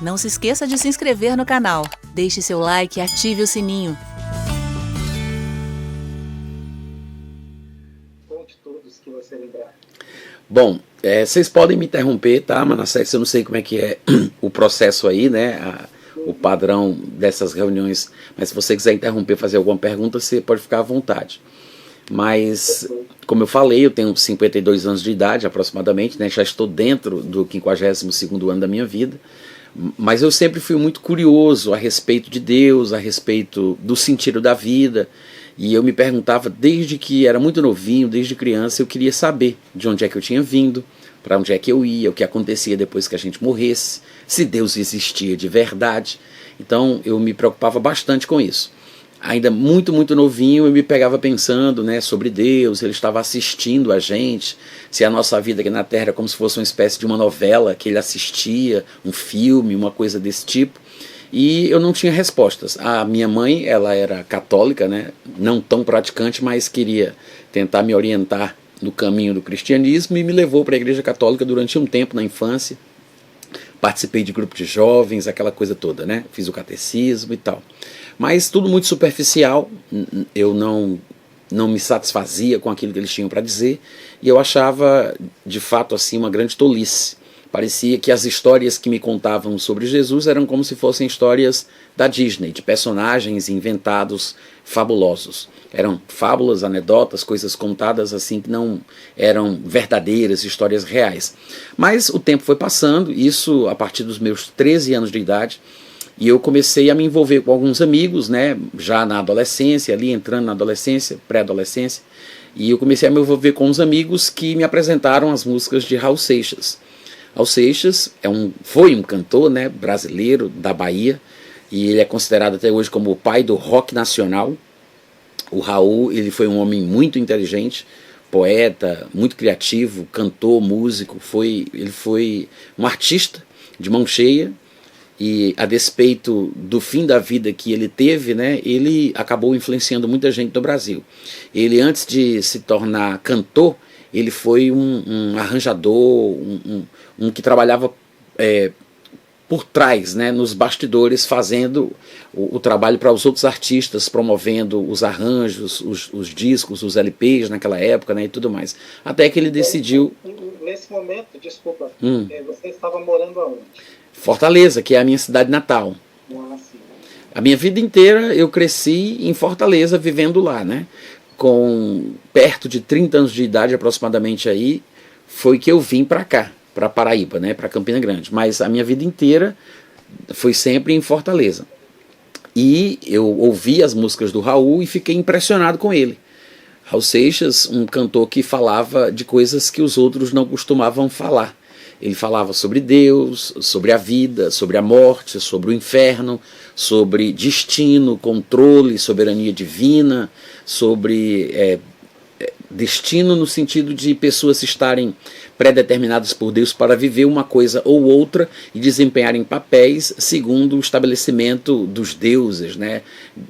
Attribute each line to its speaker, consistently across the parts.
Speaker 1: Não se esqueça de se inscrever no canal, deixe seu like e ative o sininho.
Speaker 2: Conte todos que você lembrar.
Speaker 3: Bom, vocês podem me interromper, tá, Manassés? Eu não sei como é que é o processo aí, né, o padrão dessas reuniões, mas se você quiser interromper, fazer alguma pergunta, você pode ficar à vontade. Mas, como eu falei, eu tenho 52 anos de idade aproximadamente, né, já estou dentro do 52º ano da minha vida, mas eu sempre fui muito curioso a respeito de Deus, a respeito do sentido da vida, e eu me perguntava desde que era muito novinho, desde criança, eu queria saber de onde é que eu tinha vindo, para onde é que eu ia, o que acontecia depois que a gente morresse, se Deus existia de verdade. Então eu me preocupava bastante com isso. Ainda muito, muito novinho, eu me pegava pensando, né, sobre Deus, Ele estava assistindo a gente, se a nossa vida aqui na Terra era como se fosse uma espécie de uma novela que Ele assistia, um filme, uma coisa desse tipo, e eu não tinha respostas. A minha mãe, ela era católica, né, não tão praticante, mas queria tentar me orientar no caminho do cristianismo e me levou para a igreja católica durante um tempo na infância. Participei de grupo de jovens, aquela coisa toda, né? Fiz o catecismo e tal. Mas tudo muito superficial, eu não me satisfazia com aquilo que eles tinham para dizer, e eu achava, de fato, assim, uma grande tolice. Parecia que as histórias que me contavam sobre Jesus eram como se fossem histórias da Disney, de personagens inventados fabulosos. Eram fábulas, anedotas, coisas contadas assim que não eram verdadeiras, histórias reais. Mas o tempo foi passando, isso a partir dos meus 13 anos de idade, e eu comecei a me envolver com alguns amigos, né, já na adolescência, ali entrando na adolescência, pré-adolescência, e eu comecei a me envolver com uns amigos que me apresentaram as músicas de Raul Seixas. Raul Seixas foi um cantor, né, brasileiro da Bahia, e ele é considerado até hoje como o pai do rock nacional. O Raul, ele foi um homem muito inteligente, poeta, muito criativo, cantor, músico, ele foi um artista de mão cheia, e a despeito do fim da vida que ele teve, né, ele acabou influenciando muita gente do Brasil. Ele, antes de se tornar cantor, ele foi um arranjador, um que trabalhava por trás, né, nos bastidores, fazendo o trabalho para os outros artistas, promovendo os arranjos, os discos, os LPs naquela época, né, e tudo mais. Até que ele decidiu...
Speaker 2: Nesse momento, desculpa, você estava morando aonde?
Speaker 3: Fortaleza, que é a minha cidade natal. A minha vida inteira eu cresci em Fortaleza, vivendo lá, né? Com perto de 30 anos de idade aproximadamente aí, foi que eu vim para cá, para Paraíba, né, para Campina Grande. Mas a minha vida inteira foi sempre em Fortaleza. E eu ouvi as músicas do Raul e fiquei impressionado com ele. Raul Seixas, um cantor que falava de coisas que os outros não costumavam falar. Ele falava sobre Deus, sobre a vida, sobre a morte, sobre o inferno, sobre destino, controle, soberania divina, sobre destino no sentido de pessoas estarem pré-determinadas por Deus para viver uma coisa ou outra e desempenharem papéis segundo o estabelecimento dos deuses, né?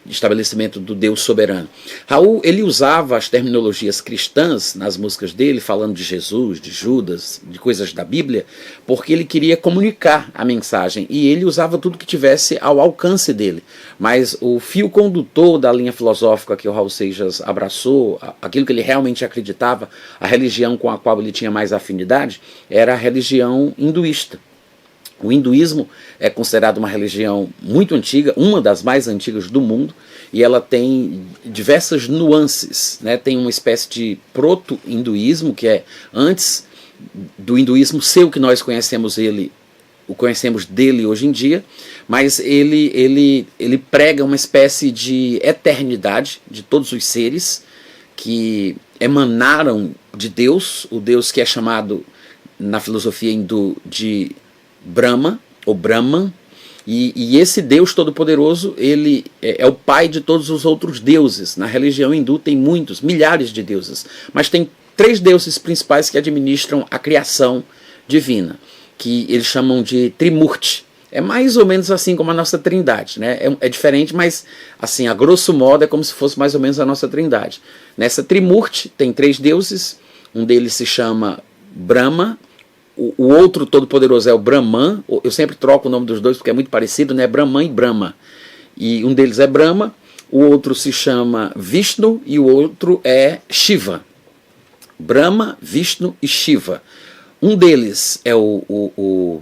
Speaker 3: Estabelecimento do Deus soberano. Raul, ele usava as terminologias cristãs nas músicas dele, falando de Jesus, de Judas, de coisas da Bíblia, porque ele queria comunicar a mensagem, e ele usava tudo que tivesse ao alcance dele. Mas o fio condutor da linha filosófica que o Raul Seixas abraçou, aquilo que ele realmente acreditava, a religião com a qual ele tinha mais afinidade, era a religião hinduísta. O hinduísmo é considerado uma religião muito antiga, uma das mais antigas do mundo, e ela tem diversas nuances, né? Tem uma espécie de proto-hinduísmo, que é antes do hinduísmo ser o que nós conhecemos dele hoje em dia, mas ele prega uma espécie de eternidade de todos os seres que emanaram de Deus, o Deus que é chamado na filosofia hindu de Brahma, ou Brahman, e esse Deus Todo-Poderoso, ele é o pai de todos os outros deuses. Na religião hindu tem muitos, milhares de deuses, mas tem 3 deuses principais que administram a criação divina, que eles chamam de Trimurti. É mais ou menos assim como a nossa trindade, né? É diferente, mas assim, a grosso modo é como se fosse mais ou menos a nossa trindade. Nessa Trimurti tem 3 deuses, um deles se chama Brahma, o outro todo-poderoso é o Brahman. Eu sempre troco o nome dos dois porque é muito parecido, né? Brahman e Brahma. E um deles é Brahma, o outro se chama Vishnu e o outro é Shiva. Brahma, Vishnu e Shiva. Um deles é o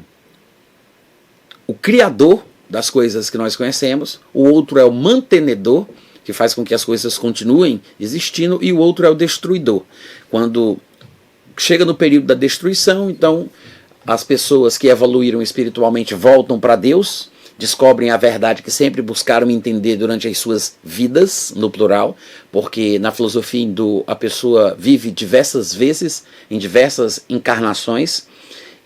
Speaker 3: criador das coisas que nós conhecemos, o outro é o mantenedor, que faz com que as coisas continuem existindo, e o outro é o destruidor. Quando chega no período da destruição, então as pessoas que evoluíram espiritualmente voltam para Deus, descobrem a verdade que sempre buscaram entender durante as suas vidas, no plural, porque na filosofia hindu a pessoa vive diversas vezes, em diversas encarnações,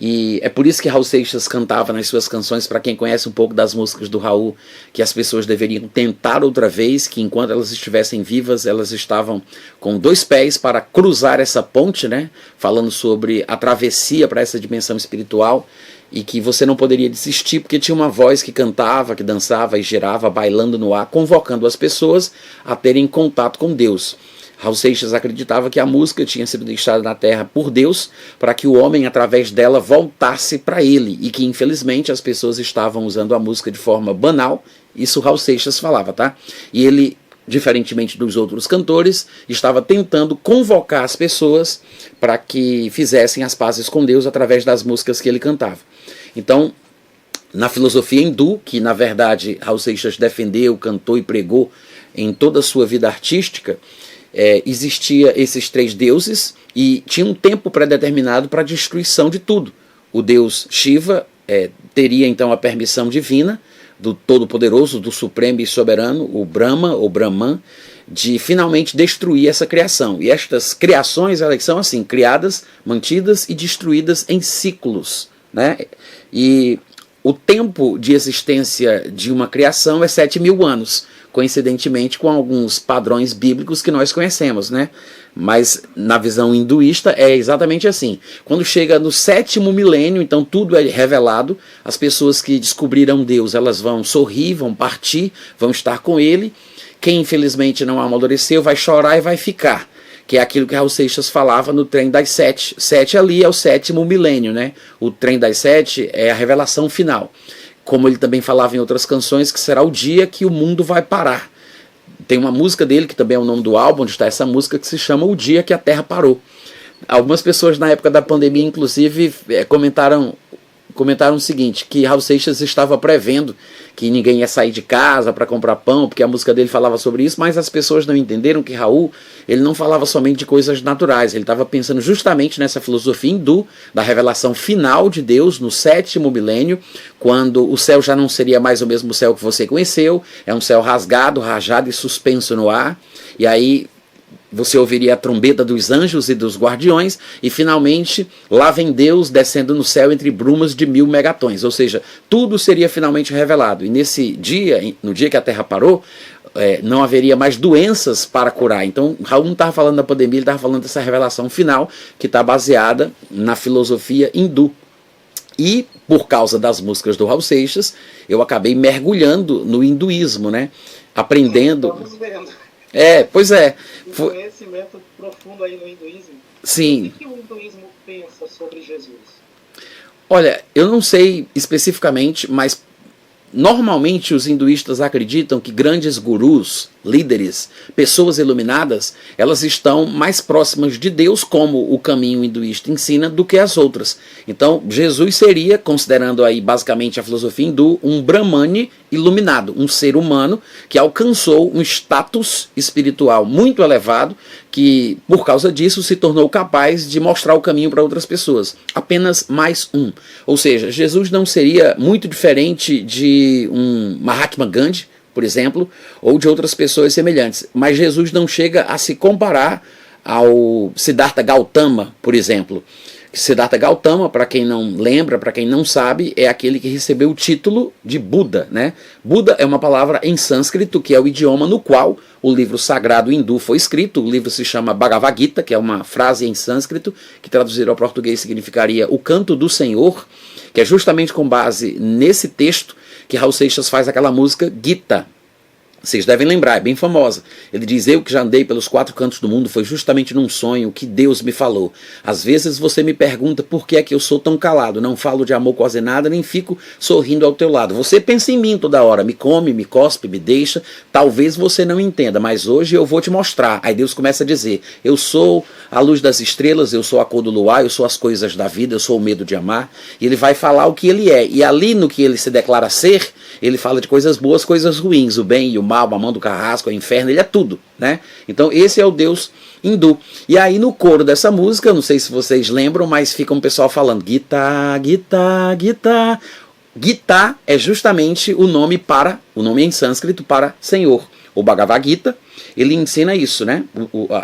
Speaker 3: e é por isso que Raul Seixas cantava nas suas canções, para quem conhece um pouco das músicas do Raul, que as pessoas deveriam tentar outra vez, que enquanto elas estivessem vivas, elas estavam com 2 pés para cruzar essa ponte, né? Falando sobre a travessia para essa dimensão espiritual, e que você não poderia desistir, porque tinha uma voz que cantava, que dançava e girava, bailando no ar, convocando as pessoas a terem contato com Deus. Raul Seixas acreditava que a música tinha sido deixada na terra por Deus para que o homem, através dela, voltasse para ele, e que, infelizmente, as pessoas estavam usando a música de forma banal. Isso Raul Seixas falava, tá? E ele, diferentemente dos outros cantores, estava tentando convocar as pessoas para que fizessem as pazes com Deus através das músicas que ele cantava. Então, na filosofia hindu, que na verdade Raul Seixas defendeu, cantou e pregou em toda a sua vida artística, existia esses 3 deuses e tinha um tempo pré-determinado para a destruição de tudo. O deus Shiva teria então a permissão divina do Todo-Poderoso, do Supremo e Soberano, o Brahma ou Brahman, de finalmente destruir essa criação. E estas criações, elas são assim, criadas, mantidas e destruídas em ciclos, né? E o tempo de existência de uma criação é 7.000 anos, coincidentemente com alguns padrões bíblicos que nós conhecemos, né? Mas na visão hinduísta é exatamente assim. Quando chega no 7º milênio, então tudo é revelado, as pessoas que descobriram Deus, elas vão sorrir, vão partir, vão estar com Ele. Quem infelizmente não amadureceu vai chorar e vai ficar, que é aquilo que Raul Seixas falava no Trem das 7. 7 ali é o 7º milênio, né? O Trem das 7 é a revelação final. Como ele também falava em outras canções, que será o dia que o mundo vai parar. Tem uma música dele, que também é o nome do álbum, onde está essa música, que se chama O Dia que a Terra Parou. Algumas pessoas na época da pandemia, inclusive, comentaram o seguinte, que Raul Seixas estava prevendo que ninguém ia sair de casa para comprar pão, porque a música dele falava sobre isso, mas as pessoas não entenderam que Raul, ele não falava somente de coisas naturais, ele estava pensando justamente nessa filosofia hindu, da revelação final de Deus no 7º milênio, quando o céu já não seria mais o mesmo céu que você conheceu, é um céu rasgado, rajado e suspenso no ar, e aí você ouviria a trombeta dos anjos e dos guardiões, e finalmente lá vem Deus descendo no céu entre brumas de 1000 megatons, ou seja, tudo seria finalmente revelado. E nesse dia, no dia que a Terra parou, não haveria mais doenças para curar. Então Raul não estava falando da pandemia, ele estava falando dessa revelação final, que está baseada na filosofia hindu. E por causa das músicas do Raul Seixas, eu acabei mergulhando no hinduísmo, né? Aprendendo... Pois é.
Speaker 2: Um conhecimento profundo aí no hinduísmo.
Speaker 3: Sim.
Speaker 2: O que o hinduísmo pensa sobre Jesus?
Speaker 3: Olha, eu não sei especificamente, mas normalmente os hinduístas acreditam que grandes gurus, líderes, pessoas iluminadas, elas estão mais próximas de Deus, como o caminho hinduísta ensina, do que as outras. Então, Jesus seria, considerando aí basicamente a filosofia hindu, um Brahmane iluminado, um ser humano que alcançou um status espiritual muito elevado, que por causa disso se tornou capaz de mostrar o caminho para outras pessoas. Apenas mais um. Ou seja, Jesus não seria muito diferente de um Mahatma Gandhi, por exemplo, ou de outras pessoas semelhantes. Mas Jesus não chega a se comparar ao Siddhartha Gautama, por exemplo. Siddhartha Gautama, para quem não lembra, para quem não sabe, é aquele que recebeu o título de Buda, né? Buda é uma palavra em sânscrito, que é o idioma no qual o livro sagrado hindu foi escrito. O livro se chama Bhagavad Gita, que é uma frase em sânscrito, que traduzido ao português significaria o canto do Senhor, que é justamente com base nesse texto que Raul Seixas faz aquela música Gita. Vocês devem lembrar, é bem famosa. Ele diz: eu que já andei pelos 4 cantos do mundo, foi justamente num sonho que Deus me falou. Às vezes você me pergunta por que é que eu sou tão calado, não falo de amor quase nada, nem fico sorrindo ao teu lado. Você pensa em mim toda hora, me come, me cospe, me deixa. Talvez você não entenda, mas hoje eu vou te mostrar. Aí Deus começa a dizer: eu sou a luz das estrelas, eu sou a cor do luar, eu sou as coisas da vida, eu sou o medo de amar. E ele vai falar o que ele é. E ali no que ele se declara ser, ele fala de coisas boas, coisas ruins, o bem e o mal, a mão do carrasco, o inferno, ele é tudo, né? Então esse é o Deus hindu. E aí no coro dessa música, eu não sei se vocês lembram, mas fica um pessoal falando Gita, Gita, Gita. Gita é justamente o nome em sânscrito para Senhor. O Bhagavad Gita, ele ensina isso, né?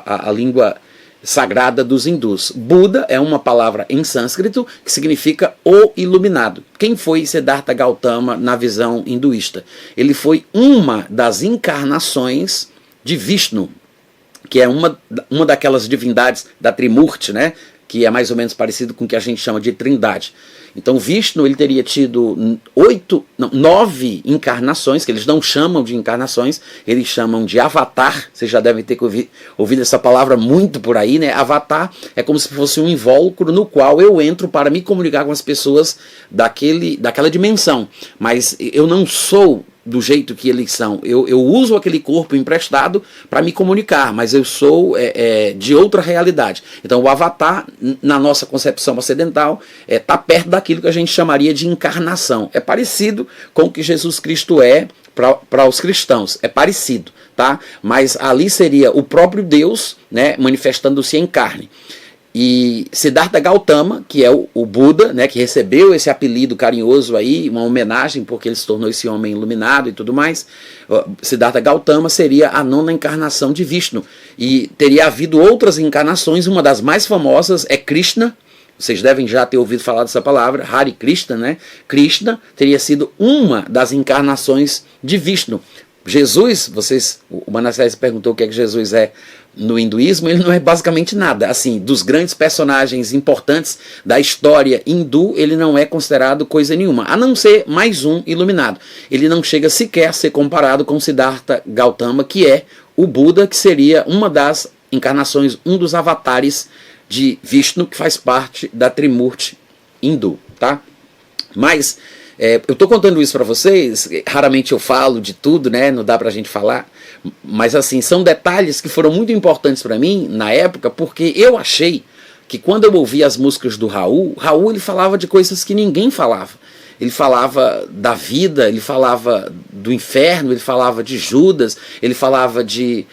Speaker 3: A língua sagrada dos hindus. Buda é uma palavra em sânscrito que significa o iluminado. Quem foi Siddhartha Gautama na visão hinduísta? Ele foi uma das encarnações de Vishnu, que é uma daquelas divindades da Trimurti, né? Que é mais ou menos parecido com o que a gente chama de trindade. Então Vishnu, ele teria tido 9 encarnações, que eles não chamam de encarnações, eles chamam de avatar. Vocês já devem ter ouvido essa palavra muito por aí, né? Avatar é como se fosse um invólucro no qual eu entro para me comunicar com as pessoas daquela dimensão. Mas eu não sou do jeito que eles são. Eu uso aquele corpo emprestado para me comunicar, mas eu sou de outra realidade. Então o avatar, na nossa concepção ocidental, está perto daquilo que a gente chamaria de encarnação. É parecido com o que Jesus Cristo é para os cristãos. É parecido, tá? Mas ali seria o próprio Deus, né, manifestando-se em carne. E Siddhartha Gautama, que é o Buda, né, que recebeu esse apelido carinhoso aí, uma homenagem porque ele se tornou esse homem iluminado e tudo mais, Siddhartha Gautama seria a 9ª encarnação de Vishnu. E teria havido outras encarnações, uma das mais famosas é Krishna. Vocês devem já ter ouvido falar dessa palavra, Hare Krishna, né? Krishna teria sido uma das encarnações de Vishnu. Jesus, o Manassés perguntou o que é que Jesus é no hinduísmo, ele não é basicamente nada. Assim, dos grandes personagens importantes da história hindu, ele não é considerado coisa nenhuma, a não ser mais um iluminado. Ele não chega sequer a ser comparado com Siddhartha Gautama, que é o Buda, que seria uma das encarnações, um dos avatares de Vishnu, que faz parte da Trimurti hindu, tá? Mas eu estou contando isso para vocês, raramente eu falo de tudo, né? Não dá para a gente falar, mas assim, são detalhes que foram muito importantes para mim na época, porque eu achei que quando eu ouvia as músicas do Raul ele falava de coisas que ninguém falava. Ele falava da vida, ele falava do inferno, ele falava de Judas, ele falava de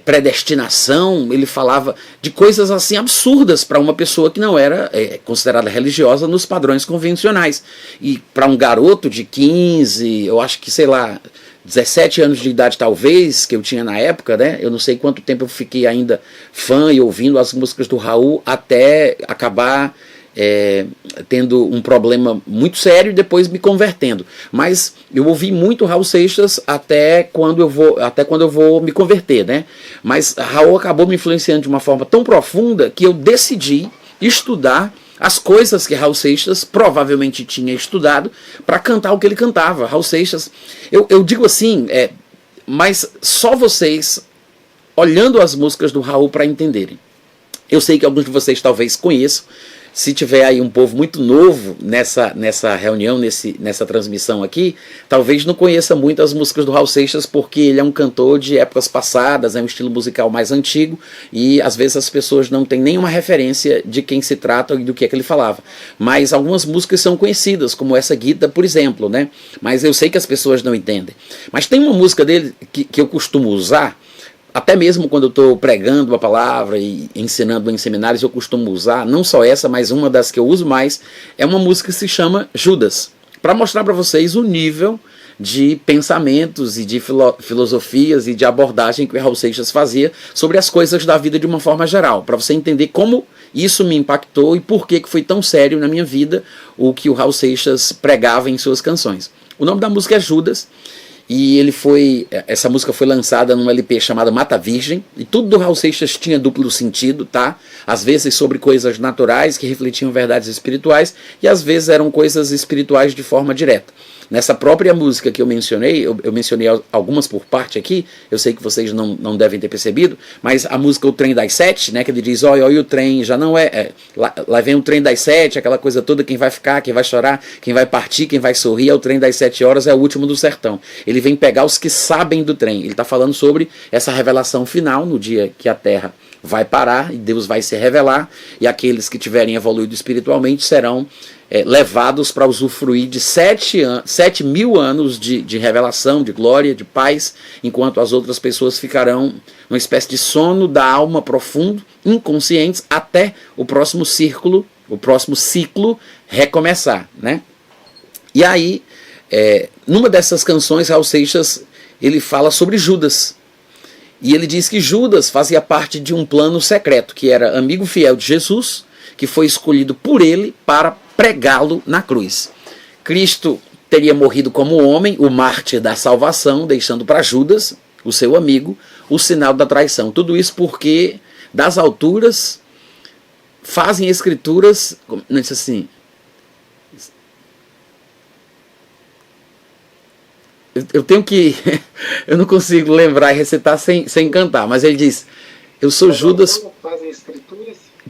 Speaker 3: predestinação, ele falava de coisas assim absurdas para uma pessoa que não era considerada religiosa nos padrões convencionais. E para um garoto de 15, eu acho que, sei lá, 17 anos de idade talvez, que eu tinha na época, né? Eu não sei quanto tempo eu fiquei ainda fã e ouvindo as músicas do Raul até acabar tendo um problema muito sério e depois me convertendo. Mas eu ouvi muito Raul Seixas até quando eu vou me converter, né? Mas Raul acabou me influenciando de uma forma tão profunda que eu decidi estudar as coisas que Raul Seixas provavelmente tinha estudado para cantar o que ele cantava. Raul Seixas, eu digo assim, mas só vocês olhando as músicas do Raul para entenderem. Eu sei que alguns de vocês talvez conheçam. Se tiver aí um povo muito novo nessa reunião, nessa transmissão aqui, talvez não conheça muito as músicas do Raul Seixas, porque ele é um cantor de épocas passadas, é um estilo musical mais antigo, e às vezes as pessoas não têm nenhuma referência de quem se trata e do que é que ele falava. Mas algumas músicas são conhecidas, como essa Gita, por exemplo, né? Mas eu sei que as pessoas não entendem. Mas tem uma música dele que eu costumo usar, até mesmo quando eu estou pregando uma palavra e ensinando em seminários, eu costumo usar, não só essa, mas uma das que eu uso mais, é uma música que se chama Judas, para mostrar para vocês o nível de pensamentos e de filosofias e de abordagem que o Raul Seixas fazia sobre as coisas da vida de uma forma geral, para você entender como isso me impactou e por que foi tão sério na minha vida o que o Raul Seixas pregava em suas canções. O nome da música é Judas. E essa música foi lançada num LP chamado Mata Virgem, e tudo do Raul Seixas tinha duplo sentido, tá? Às vezes sobre coisas naturais que refletiam verdades espirituais, e às vezes eram coisas espirituais de forma direta. Nessa própria música que eu mencionei, eu mencionei algumas por parte aqui, eu sei que vocês não devem ter percebido, mas a música O Trem das Sete, né, que ele diz, olha, o trem já não lá vem o trem das sete, aquela coisa toda, quem vai ficar, quem vai chorar, quem vai partir, quem vai sorrir, é o trem das 7 horas, é o último do sertão. Ele vem pegar os que sabem do trem, ele está falando sobre essa revelação final, no dia que a Terra vai parar, e Deus vai se revelar, e aqueles que tiverem evoluído espiritualmente serão levados para usufruir de 7.000 anos de revelação, de glória, de paz, enquanto as outras pessoas ficarão numa espécie de sono da alma profundo, inconscientes, até o próximo ciclo recomeçar, né? E aí, numa dessas canções, Raul Seixas, ele fala sobre Judas. E ele diz que Judas fazia parte de um plano secreto, que era amigo fiel de Jesus, que foi escolhido por ele para pregá-lo na cruz. Cristo teria morrido como homem, o mártir da salvação, deixando para Judas, o seu amigo, o sinal da traição. Tudo isso porque das alturas fazem escrituras, não disse assim, eu tenho que, eu não consigo lembrar e recitar sem cantar, mas ele diz, eu sou Judas,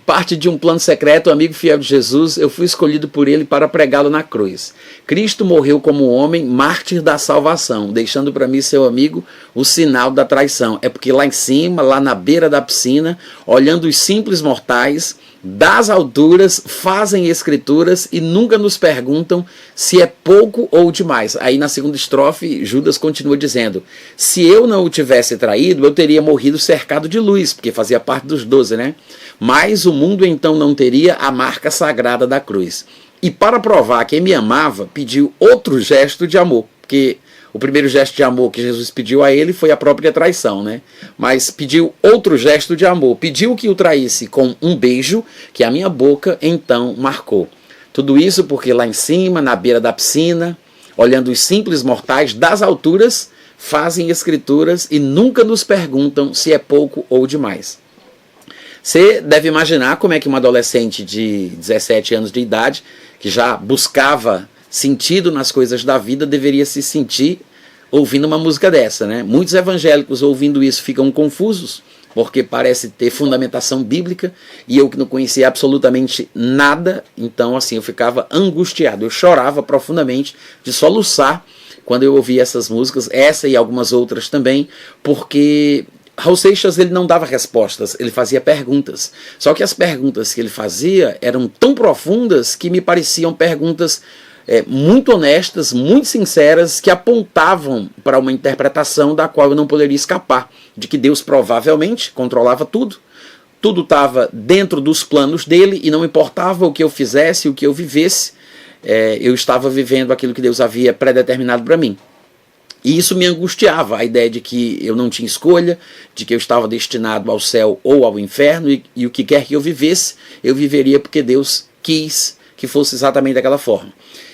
Speaker 3: parte de um plano secreto, amigo fiel de Jesus, eu fui escolhido por ele para pregá-lo na cruz. Cristo morreu como homem, mártir da salvação, deixando para mim, seu amigo, o sinal da traição. É porque lá em cima, lá na beira da piscina, olhando os simples mortais, das alturas, fazem escrituras e nunca nos perguntam se é pouco ou demais. Aí na segunda estrofe, Judas continua dizendo, se eu não o tivesse traído, eu teria morrido cercado de luz, porque fazia parte dos 12, né? Mas o mundo então não teria a marca sagrada da cruz. E para provar que me amava, pediu outro gesto de amor, porque o primeiro gesto de amor que Jesus pediu a ele foi a própria traição, né? Mas pediu outro gesto de amor, pediu que o traísse com um beijo que a minha boca então marcou. Tudo isso porque lá em cima, na beira da piscina, olhando os simples mortais das alturas, fazem escrituras e nunca nos perguntam se é pouco ou demais. Você deve imaginar como é que uma adolescente de 17 anos de idade, que já buscava sentido nas coisas da vida, deveria se sentir ouvindo uma música dessa, né? Muitos evangélicos ouvindo isso ficam confusos, porque parece ter fundamentação bíblica, e eu que não conhecia absolutamente nada, então assim, eu ficava angustiado, eu chorava profundamente de soluçar quando eu ouvia essas músicas, essa e algumas outras também, porque Raul Seixas ele não dava respostas, ele fazia perguntas. Só que as perguntas que ele fazia eram tão profundas que me pareciam perguntas muito honestas, muito sinceras, que apontavam para uma interpretação da qual eu não poderia escapar, de que Deus provavelmente controlava tudo, tudo estava dentro dos planos dele e não importava o que eu fizesse, o que eu vivesse, eu estava vivendo aquilo que Deus havia predeterminado para mim. E isso me angustiava, a ideia de que eu não tinha escolha, de que eu estava destinado ao céu ou ao inferno, e o que quer que eu vivesse, eu viveria porque Deus quis que fosse exatamente daquela forma.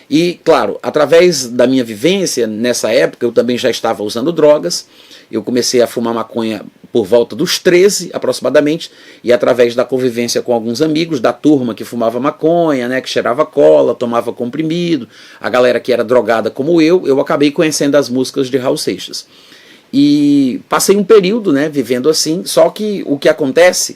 Speaker 3: E, claro, através da minha vivência, nessa época, eu também já estava usando drogas, eu comecei a fumar maconha por volta dos 13, aproximadamente, e através da convivência com alguns amigos da turma que fumava maconha, né, que cheirava cola, tomava comprimido, a galera que era drogada como eu acabei conhecendo as músicas de Raul Seixas. E passei um período, né, vivendo assim, só que o que acontece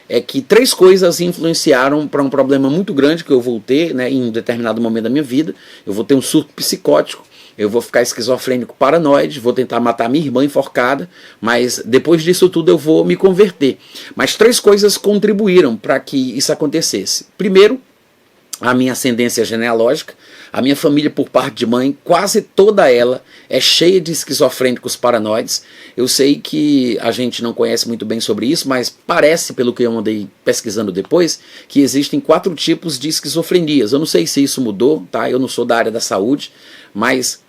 Speaker 3: é que 3 coisas influenciaram para um problema muito grande que eu vou ter, né, em um determinado momento da minha vida. Eu vou ter um surto psicótico, eu vou ficar esquizofrênico paranoide, vou tentar matar minha irmã enforcada, mas depois disso tudo eu vou me converter. Mas 3 coisas contribuíram para que isso acontecesse. Primeiro, a minha ascendência genealógica. A minha família, por parte de mãe, quase toda ela é cheia de esquizofrênicos paranoides. Eu sei que a gente não conhece muito bem sobre isso, mas parece, pelo que eu andei pesquisando depois, que existem 4 tipos de esquizofrenias. Eu não sei se isso mudou, tá? Eu não sou da área da saúde, mas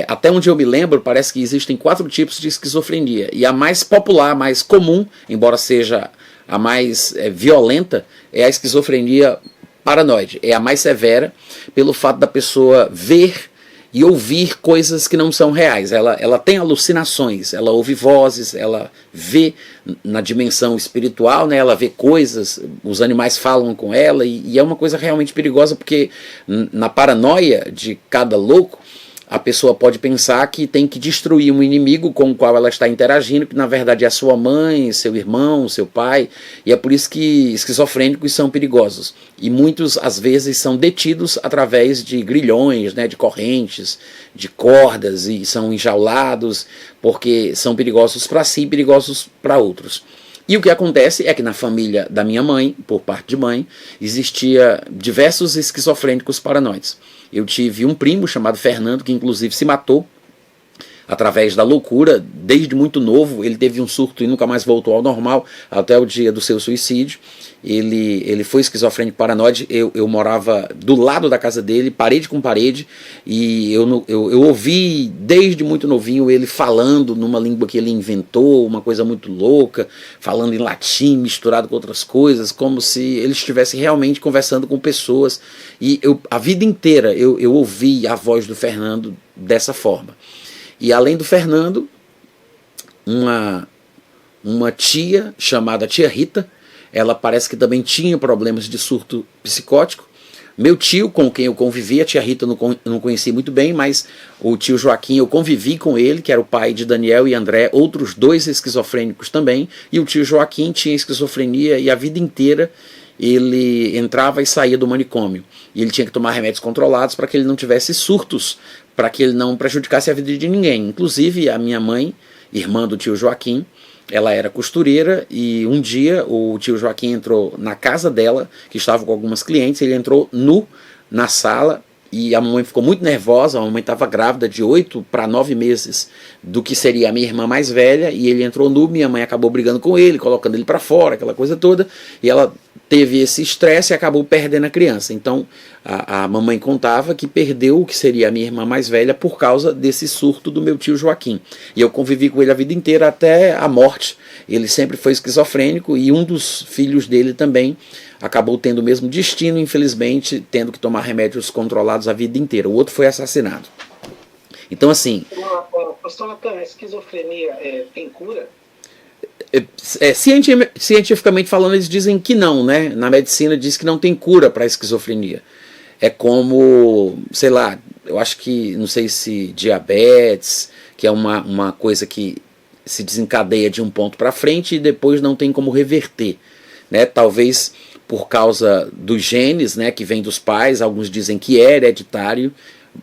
Speaker 3: até onde eu me lembro, parece que existem 4 tipos de esquizofrenia. E a mais popular, a mais comum, embora seja a mais violenta, é a esquizofrenia paranoide. É a mais severa, pelo fato da pessoa ver e ouvir coisas que não são reais. Ela tem alucinações, ela ouve vozes, ela vê na dimensão espiritual, né? Ela vê coisas, os animais falam com ela, e é uma coisa realmente perigosa, porque na paranoia de cada louco, a pessoa pode pensar que tem que destruir um inimigo com o qual ela está interagindo, que na verdade é a sua mãe, seu irmão, seu pai, e é por isso que esquizofrênicos são perigosos. E muitos, às vezes, são detidos através de grilhões, né, de correntes, de cordas, e são enjaulados, porque são perigosos para si e perigosos para outros. E o que acontece é que na família da minha mãe, por parte de mãe, existia diversos esquizofrênicos paranoides. Eu tive um primo chamado Fernando, que inclusive se matou através da loucura. Desde muito novo ele teve um surto e nunca mais voltou ao normal, até o dia do seu suicídio. Ele foi esquizofrênico paranoide. Eu morava do lado da casa dele, parede com parede, e eu ouvi desde muito novinho ele falando numa língua que ele inventou, uma coisa muito louca, falando em latim misturado com outras coisas, como se ele estivesse realmente conversando com pessoas. E a vida inteira eu ouvi a voz do Fernando dessa forma. E além do Fernando, uma tia chamada Tia Rita, ela parece que também tinha problemas de surto psicótico. Meu tio, com quem eu convivi, a Tia Rita eu não conheci muito bem, mas o tio Joaquim eu convivi com ele, que era o pai de Daniel e André, outros 2 esquizofrênicos também, e o tio Joaquim tinha esquizofrenia e a vida inteira ele entrava e saía do manicômio. E ele tinha que tomar remédios controlados para que ele não tivesse surtos, para que ele não prejudicasse a vida de ninguém. Inclusive a minha mãe, irmã do tio Joaquim, ela era costureira, e um dia o tio Joaquim entrou na casa dela, que estava com algumas clientes, ele entrou nu na sala, e a mamãe ficou muito nervosa. A mamãe estava grávida de 8 para 9 meses do que seria a minha irmã mais velha, e ele entrou nu, minha mãe acabou brigando com ele, colocando ele para fora, aquela coisa toda, e ela teve esse estresse e acabou perdendo a criança. Então a mamãe contava que perdeu o que seria a minha irmã mais velha por causa desse surto do meu tio Joaquim. E eu convivi com ele a vida inteira até a morte. Ele sempre foi esquizofrênico, e um dos filhos dele também acabou tendo o mesmo destino, infelizmente, tendo que tomar remédios controlados a vida inteira. O outro foi assassinado. Então, assim...
Speaker 2: Pastor Natan, a esquizofrenia tem cura?
Speaker 3: Cientificamente falando, eles dizem que não, né? Na medicina diz que não tem cura para a esquizofrenia. É como, sei lá, eu acho que, não sei se diabetes, que é uma coisa que se desencadeia de um ponto para frente e depois não tem como reverter, né? Talvez por causa dos genes, né, que vem dos pais, alguns dizem que é hereditário,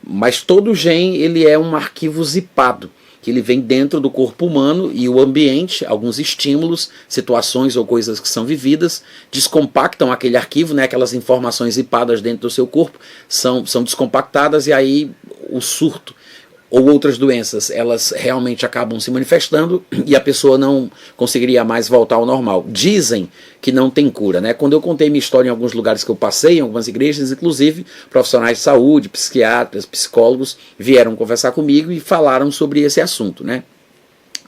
Speaker 3: mas todo gene ele é um arquivo zipado, que ele vem dentro do corpo humano, e o ambiente, alguns estímulos, situações ou coisas que são vividas, descompactam aquele arquivo, né, aquelas informações zipadas dentro do seu corpo, são descompactadas, e aí o surto ou outras doenças, elas realmente acabam se manifestando e a pessoa não conseguiria mais voltar ao normal. Dizem que não tem cura, né? Quando eu contei minha história em alguns lugares que eu passei, em algumas igrejas, inclusive profissionais de saúde, psiquiatras, psicólogos, vieram conversar comigo e falaram sobre esse assunto, né?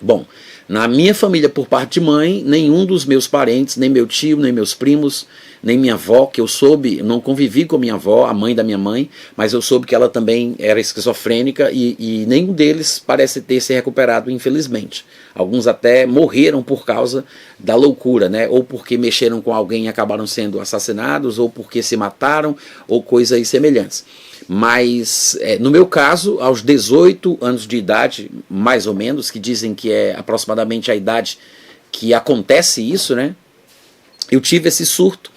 Speaker 3: Bom, na minha família, por parte de mãe, nenhum dos meus parentes, nem meu tio, nem meus primos, nem minha avó, que eu soube, não convivi com minha avó, a mãe da minha mãe, mas eu soube que ela também era esquizofrênica, e nenhum deles parece ter se recuperado, infelizmente. Alguns até morreram por causa da loucura, né? Ou porque mexeram com alguém e acabaram sendo assassinados, ou porque se mataram, ou coisas semelhantes. Mas, no meu caso, aos 18 anos de idade, mais ou menos, que dizem que é aproximadamente a idade que acontece isso, né? Eu tive esse surto,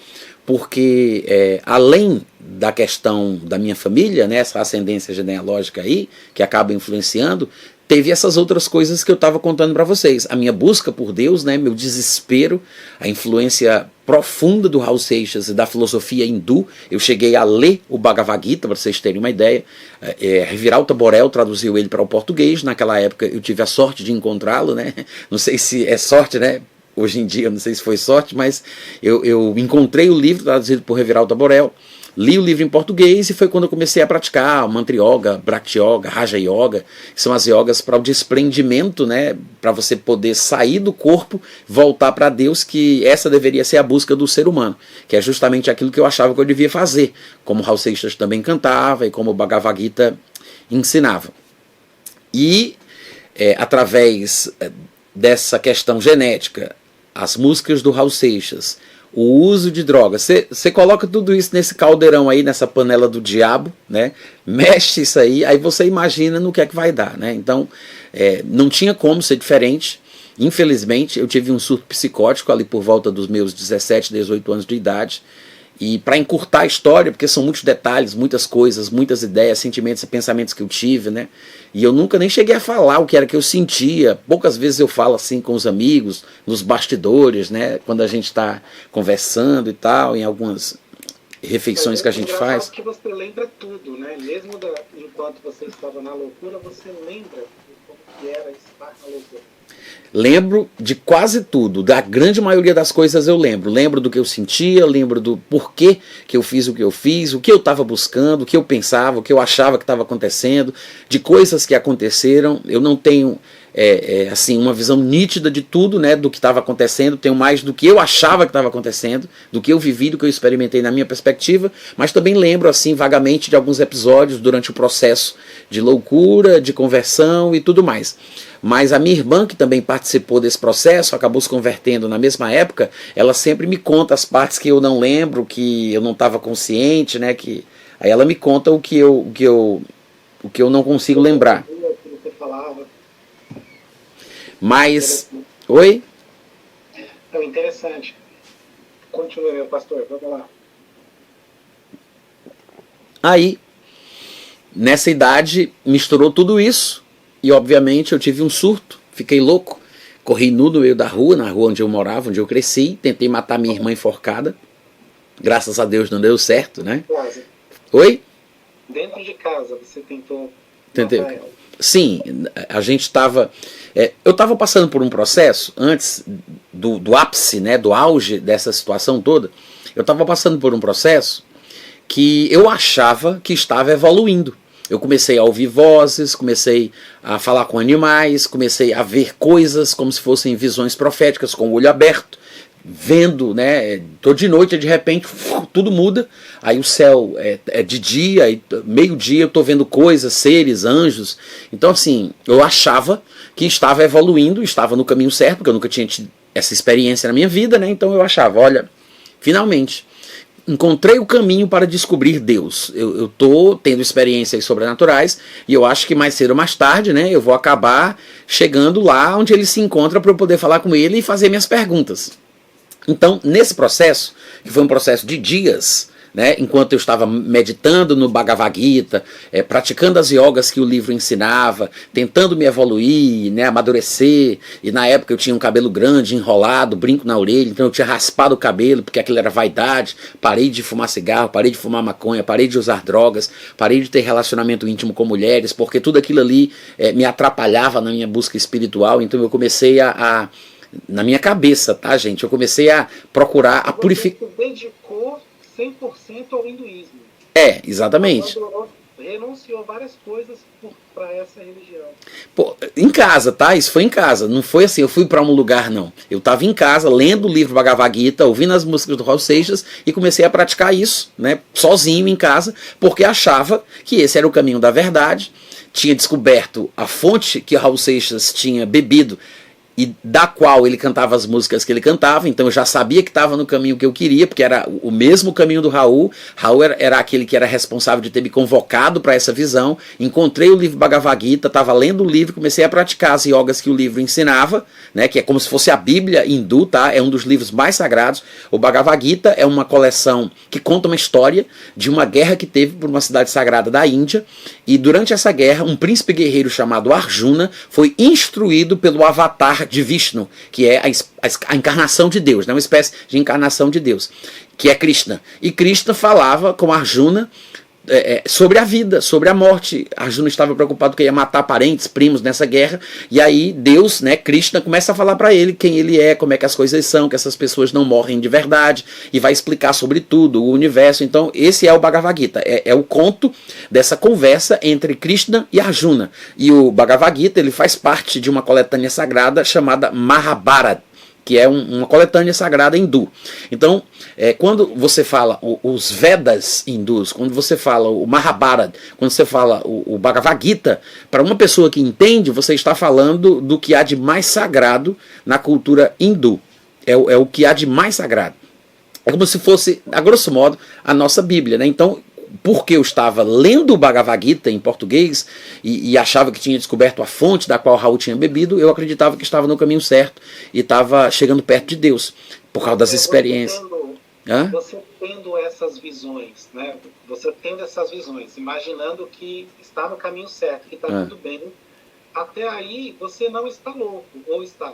Speaker 3: porque além da questão da minha família, né, essa ascendência genealógica aí, que acaba influenciando, teve essas outras coisas que eu estava contando para vocês. A minha busca por Deus, né, meu desespero, a influência profunda do Raul Seixas e da filosofia hindu. Eu cheguei a ler o Bhagavad Gita, para vocês terem uma ideia. Reviralta Borel traduziu ele para o português. Naquela época eu tive a sorte de encontrá-lo, né? Não sei se é sorte, né? Hoje em dia, eu não sei se foi sorte, mas eu encontrei o livro traduzido por Reviralta Borel. li o livro em português e foi quando eu comecei a praticar o Mantra Yoga, Bhakti Yoga, Raja Yoga, que são as yogas para o desprendimento, né, para você poder sair do corpo, voltar para Deus, que essa deveria ser a busca do ser humano, que é justamente aquilo que eu achava que eu devia fazer, como Raul Seixas também cantava e como o Bhagavad Gita ensinava. E através dessa questão genética, as músicas do Raul Seixas, o uso de drogas, você coloca tudo isso nesse caldeirão aí, nessa panela do diabo, né? Mexe isso aí você imagina no que é que vai dar, né? Então, não tinha como ser diferente. Infelizmente, eu tive um surto psicótico ali por volta dos meus 17, 18 anos de idade. E para encurtar a história, porque são muitos detalhes, muitas coisas, muitas ideias, sentimentos e pensamentos que eu tive, né? E eu nunca nem cheguei a falar o que era que eu sentia. Poucas vezes eu falo assim com os amigos, nos bastidores, né? Quando a gente está conversando e tal, em algumas refeições que a gente faz.
Speaker 2: Que você lembra tudo, né? Mesmo enquanto você estava na loucura, você lembra como que era estar na loucura.
Speaker 3: Lembro de quase tudo, da grande maioria das coisas eu lembro. Lembro do que eu sentia, lembro do porquê que eu fiz o que eu fiz, o que eu estava buscando, o que eu pensava, o que eu achava que estava acontecendo, de coisas que aconteceram. Eu não tenho assim, uma visão nítida de tudo, né, do que estava acontecendo, tenho mais do que eu achava que estava acontecendo, do que eu vivi, do que eu experimentei na minha perspectiva, mas também lembro assim vagamente de alguns episódios durante o processo de loucura, de conversão e tudo mais. Mas a minha irmã, que também participou desse processo, acabou se convertendo na mesma época, ela sempre me conta as partes que eu não lembro, que eu não estava consciente, né, que aí ela me conta o que eu não consigo lembrar. Mas, oi?
Speaker 2: É interessante. Continue, meu pastor, vamos lá. Aí,
Speaker 3: nessa idade, misturou tudo isso e, obviamente, eu tive um surto, fiquei louco, corri nu no meio da rua, na rua onde eu morava, onde eu cresci, tentei matar minha irmã enforcada. Graças a Deus não deu certo, né?
Speaker 2: Quase.
Speaker 3: Oi?
Speaker 2: Dentro de casa você tentou
Speaker 3: Tentei.
Speaker 2: matar ela.
Speaker 3: Sim, a gente estava... eu estava passando por um processo, antes do ápice, né, do auge dessa situação toda, eu estava passando por um processo que eu achava que estava evoluindo. Eu comecei a ouvir vozes, comecei a falar com animais, comecei a ver coisas como se fossem visões proféticas, com o olho aberto, vendo, né, tô de noite, de repente tudo muda, aí o céu é de dia, e meio-dia eu tô vendo coisas, seres, anjos. Então assim, eu achava que estava evoluindo, estava no caminho certo, porque eu nunca tinha tido essa experiência na minha vida, né? Então eu achava, olha, finalmente encontrei o caminho para descobrir Deus. Eu tô tendo experiências sobrenaturais e eu acho que mais cedo ou mais tarde, né, eu vou acabar chegando lá onde ele se encontra para eu poder falar com ele e fazer minhas perguntas. Então, nesse processo, que foi um processo de dias, né, enquanto eu estava meditando no Bhagavad Gita, praticando as yogas que o livro ensinava, tentando me evoluir, né, amadurecer, e na época eu tinha um cabelo grande, enrolado, brinco na orelha, então eu tinha raspado o cabelo, porque aquilo era vaidade, parei de fumar cigarro, parei de fumar maconha, parei de usar drogas, parei de ter relacionamento íntimo com mulheres, porque tudo aquilo ali me atrapalhava na minha busca espiritual, então eu comecei na minha cabeça, tá, gente? Eu comecei a procurar a purificar.
Speaker 2: Você se dedicou 100% ao hinduísmo.
Speaker 3: Exatamente.
Speaker 2: Renunciou várias coisas para essa religião.
Speaker 3: Pô, em casa, tá? Isso foi em casa. Não foi assim, eu fui para um lugar, não. Eu estava em casa, lendo o livro Bhagavad Gita, ouvindo as músicas do Raul Seixas e comecei a praticar isso, né? Sozinho em casa, porque achava que esse era o caminho da verdade. Tinha descoberto a fonte que Raul Seixas tinha bebido e da qual ele cantava as músicas que ele cantava, então eu já sabia que estava no caminho que eu queria, porque era o mesmo caminho do Raul. Raul era aquele que era responsável de ter me convocado para essa visão. Encontrei o livro Bhagavad Gita, estava lendo o livro, comecei a praticar as yogas que o livro ensinava, né, que é como se fosse a Bíblia hindu, tá? É um dos livros mais sagrados. O Bhagavad Gita é uma coleção que conta uma história de uma guerra que teve por uma cidade sagrada da Índia, e durante essa guerra um príncipe guerreiro chamado Arjuna foi instruído pelo avatar de Vishnu, que é a encarnação de Deus, né? Uma espécie de encarnação de Deus, que é Krishna. E Krishna falava com Arjuna sobre a vida, sobre a morte. Arjuna estava preocupado que ia matar parentes, primos nessa guerra, e aí Deus, né, Krishna, começa a falar para ele quem ele é, como é que as coisas são, que essas pessoas não morrem de verdade, e vai explicar sobre tudo, o universo. Então esse é o Bhagavad Gita, é o conto dessa conversa entre Krishna e Arjuna. E o Bhagavad Gita, ele faz parte de uma coletânea sagrada chamada Mahabharata, que é uma coletânea sagrada hindu. Então, quando você fala os Vedas hindus, quando você fala o Mahabharata, quando você fala o Bhagavad Gita, para uma pessoa que entende, você está falando do que há de mais sagrado na cultura hindu. É o que há de mais sagrado. É como se fosse, a grosso modo, a nossa Bíblia, né? Então, porque eu estava lendo o Bhagavad Gita em português e achava que tinha descoberto a fonte da qual Raul tinha bebido, eu acreditava que estava no caminho certo e estava chegando perto de Deus, por causa das experiências.
Speaker 2: Você tendo essas visões, né? Você tendo essas visões, imaginando que está no caminho certo, que está tudo bem, até aí você não está louco, ou está?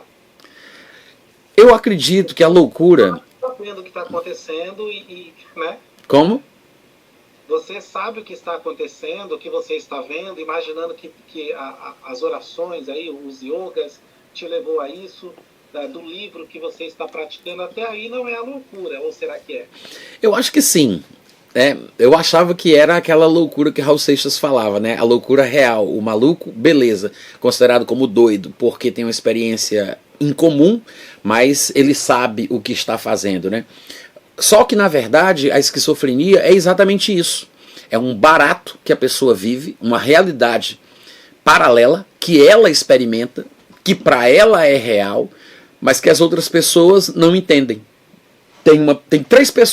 Speaker 3: Eu acredito que a loucura...
Speaker 2: Você está vendo o que está acontecendo né?
Speaker 3: Como?
Speaker 2: Você sabe o que está acontecendo, o que você está vendo, imaginando que as orações, aí, os yogas, te levou a isso, do livro que você está praticando, até aí não é a loucura, ou será que é?
Speaker 3: Eu acho que sim. Eu achava que era aquela loucura que Raul Seixas falava, né? A loucura real, o maluco, beleza, considerado como doido, porque tem uma experiência incomum, mas ele sabe o que está fazendo, né? Só que, na verdade, a esquizofrenia é exatamente isso. É um barato que a pessoa vive, uma realidade paralela, que ela experimenta, que para ela é real, mas que as outras pessoas não entendem. Tem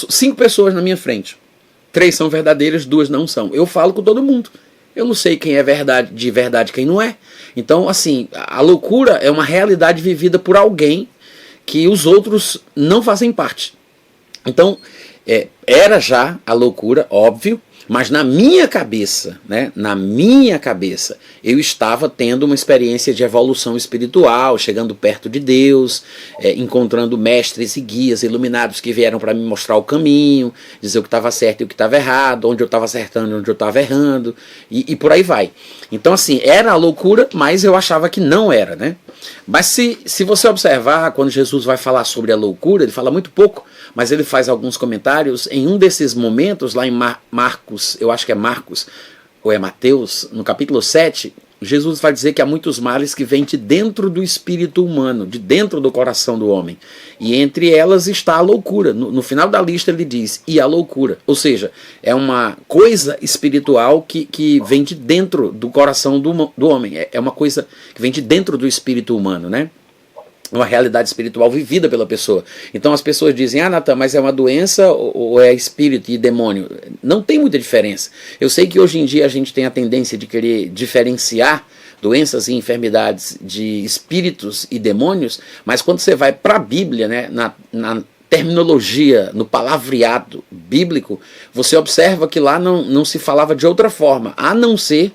Speaker 3: 5 pessoas na minha frente. 3 são verdadeiras, 2 não são. Eu falo com todo mundo. Eu não sei quem é de verdade, quem não é. Então, assim, a loucura é uma realidade vivida por alguém que os outros não fazem parte. Então, era já a loucura, óbvio, mas na minha cabeça, né, eu estava tendo uma experiência de evolução espiritual, chegando perto de Deus, encontrando mestres e guias iluminados que vieram para me mostrar o caminho, dizer o que estava certo e o que estava errado, onde eu estava acertando e onde eu estava errando, e por aí vai. Então, assim, era a loucura, mas eu achava que não era, né? Mas se você observar, quando Jesus vai falar sobre a loucura, ele fala muito pouco, mas ele faz alguns comentários. Em um desses momentos, lá em Marcos, eu acho que é Marcos, ou é Mateus, no capítulo 7, Jesus vai dizer que há muitos males que vêm de dentro do espírito humano, de dentro do coração do homem. E entre elas está a loucura. No final da lista ele diz, e a loucura. Ou seja, é uma coisa espiritual que vem de dentro do coração do homem. É uma coisa que vem de dentro do espírito humano, né? Uma realidade espiritual vivida pela pessoa. Então as pessoas dizem, Natan, mas é uma doença ou é espírito e demônio? Não tem muita diferença. Eu sei que hoje em dia a gente tem a tendência de querer diferenciar doenças e enfermidades de espíritos e demônios, mas quando você vai para a Bíblia, né, na terminologia, no palavreado bíblico, você observa que lá não se falava de outra forma, a não ser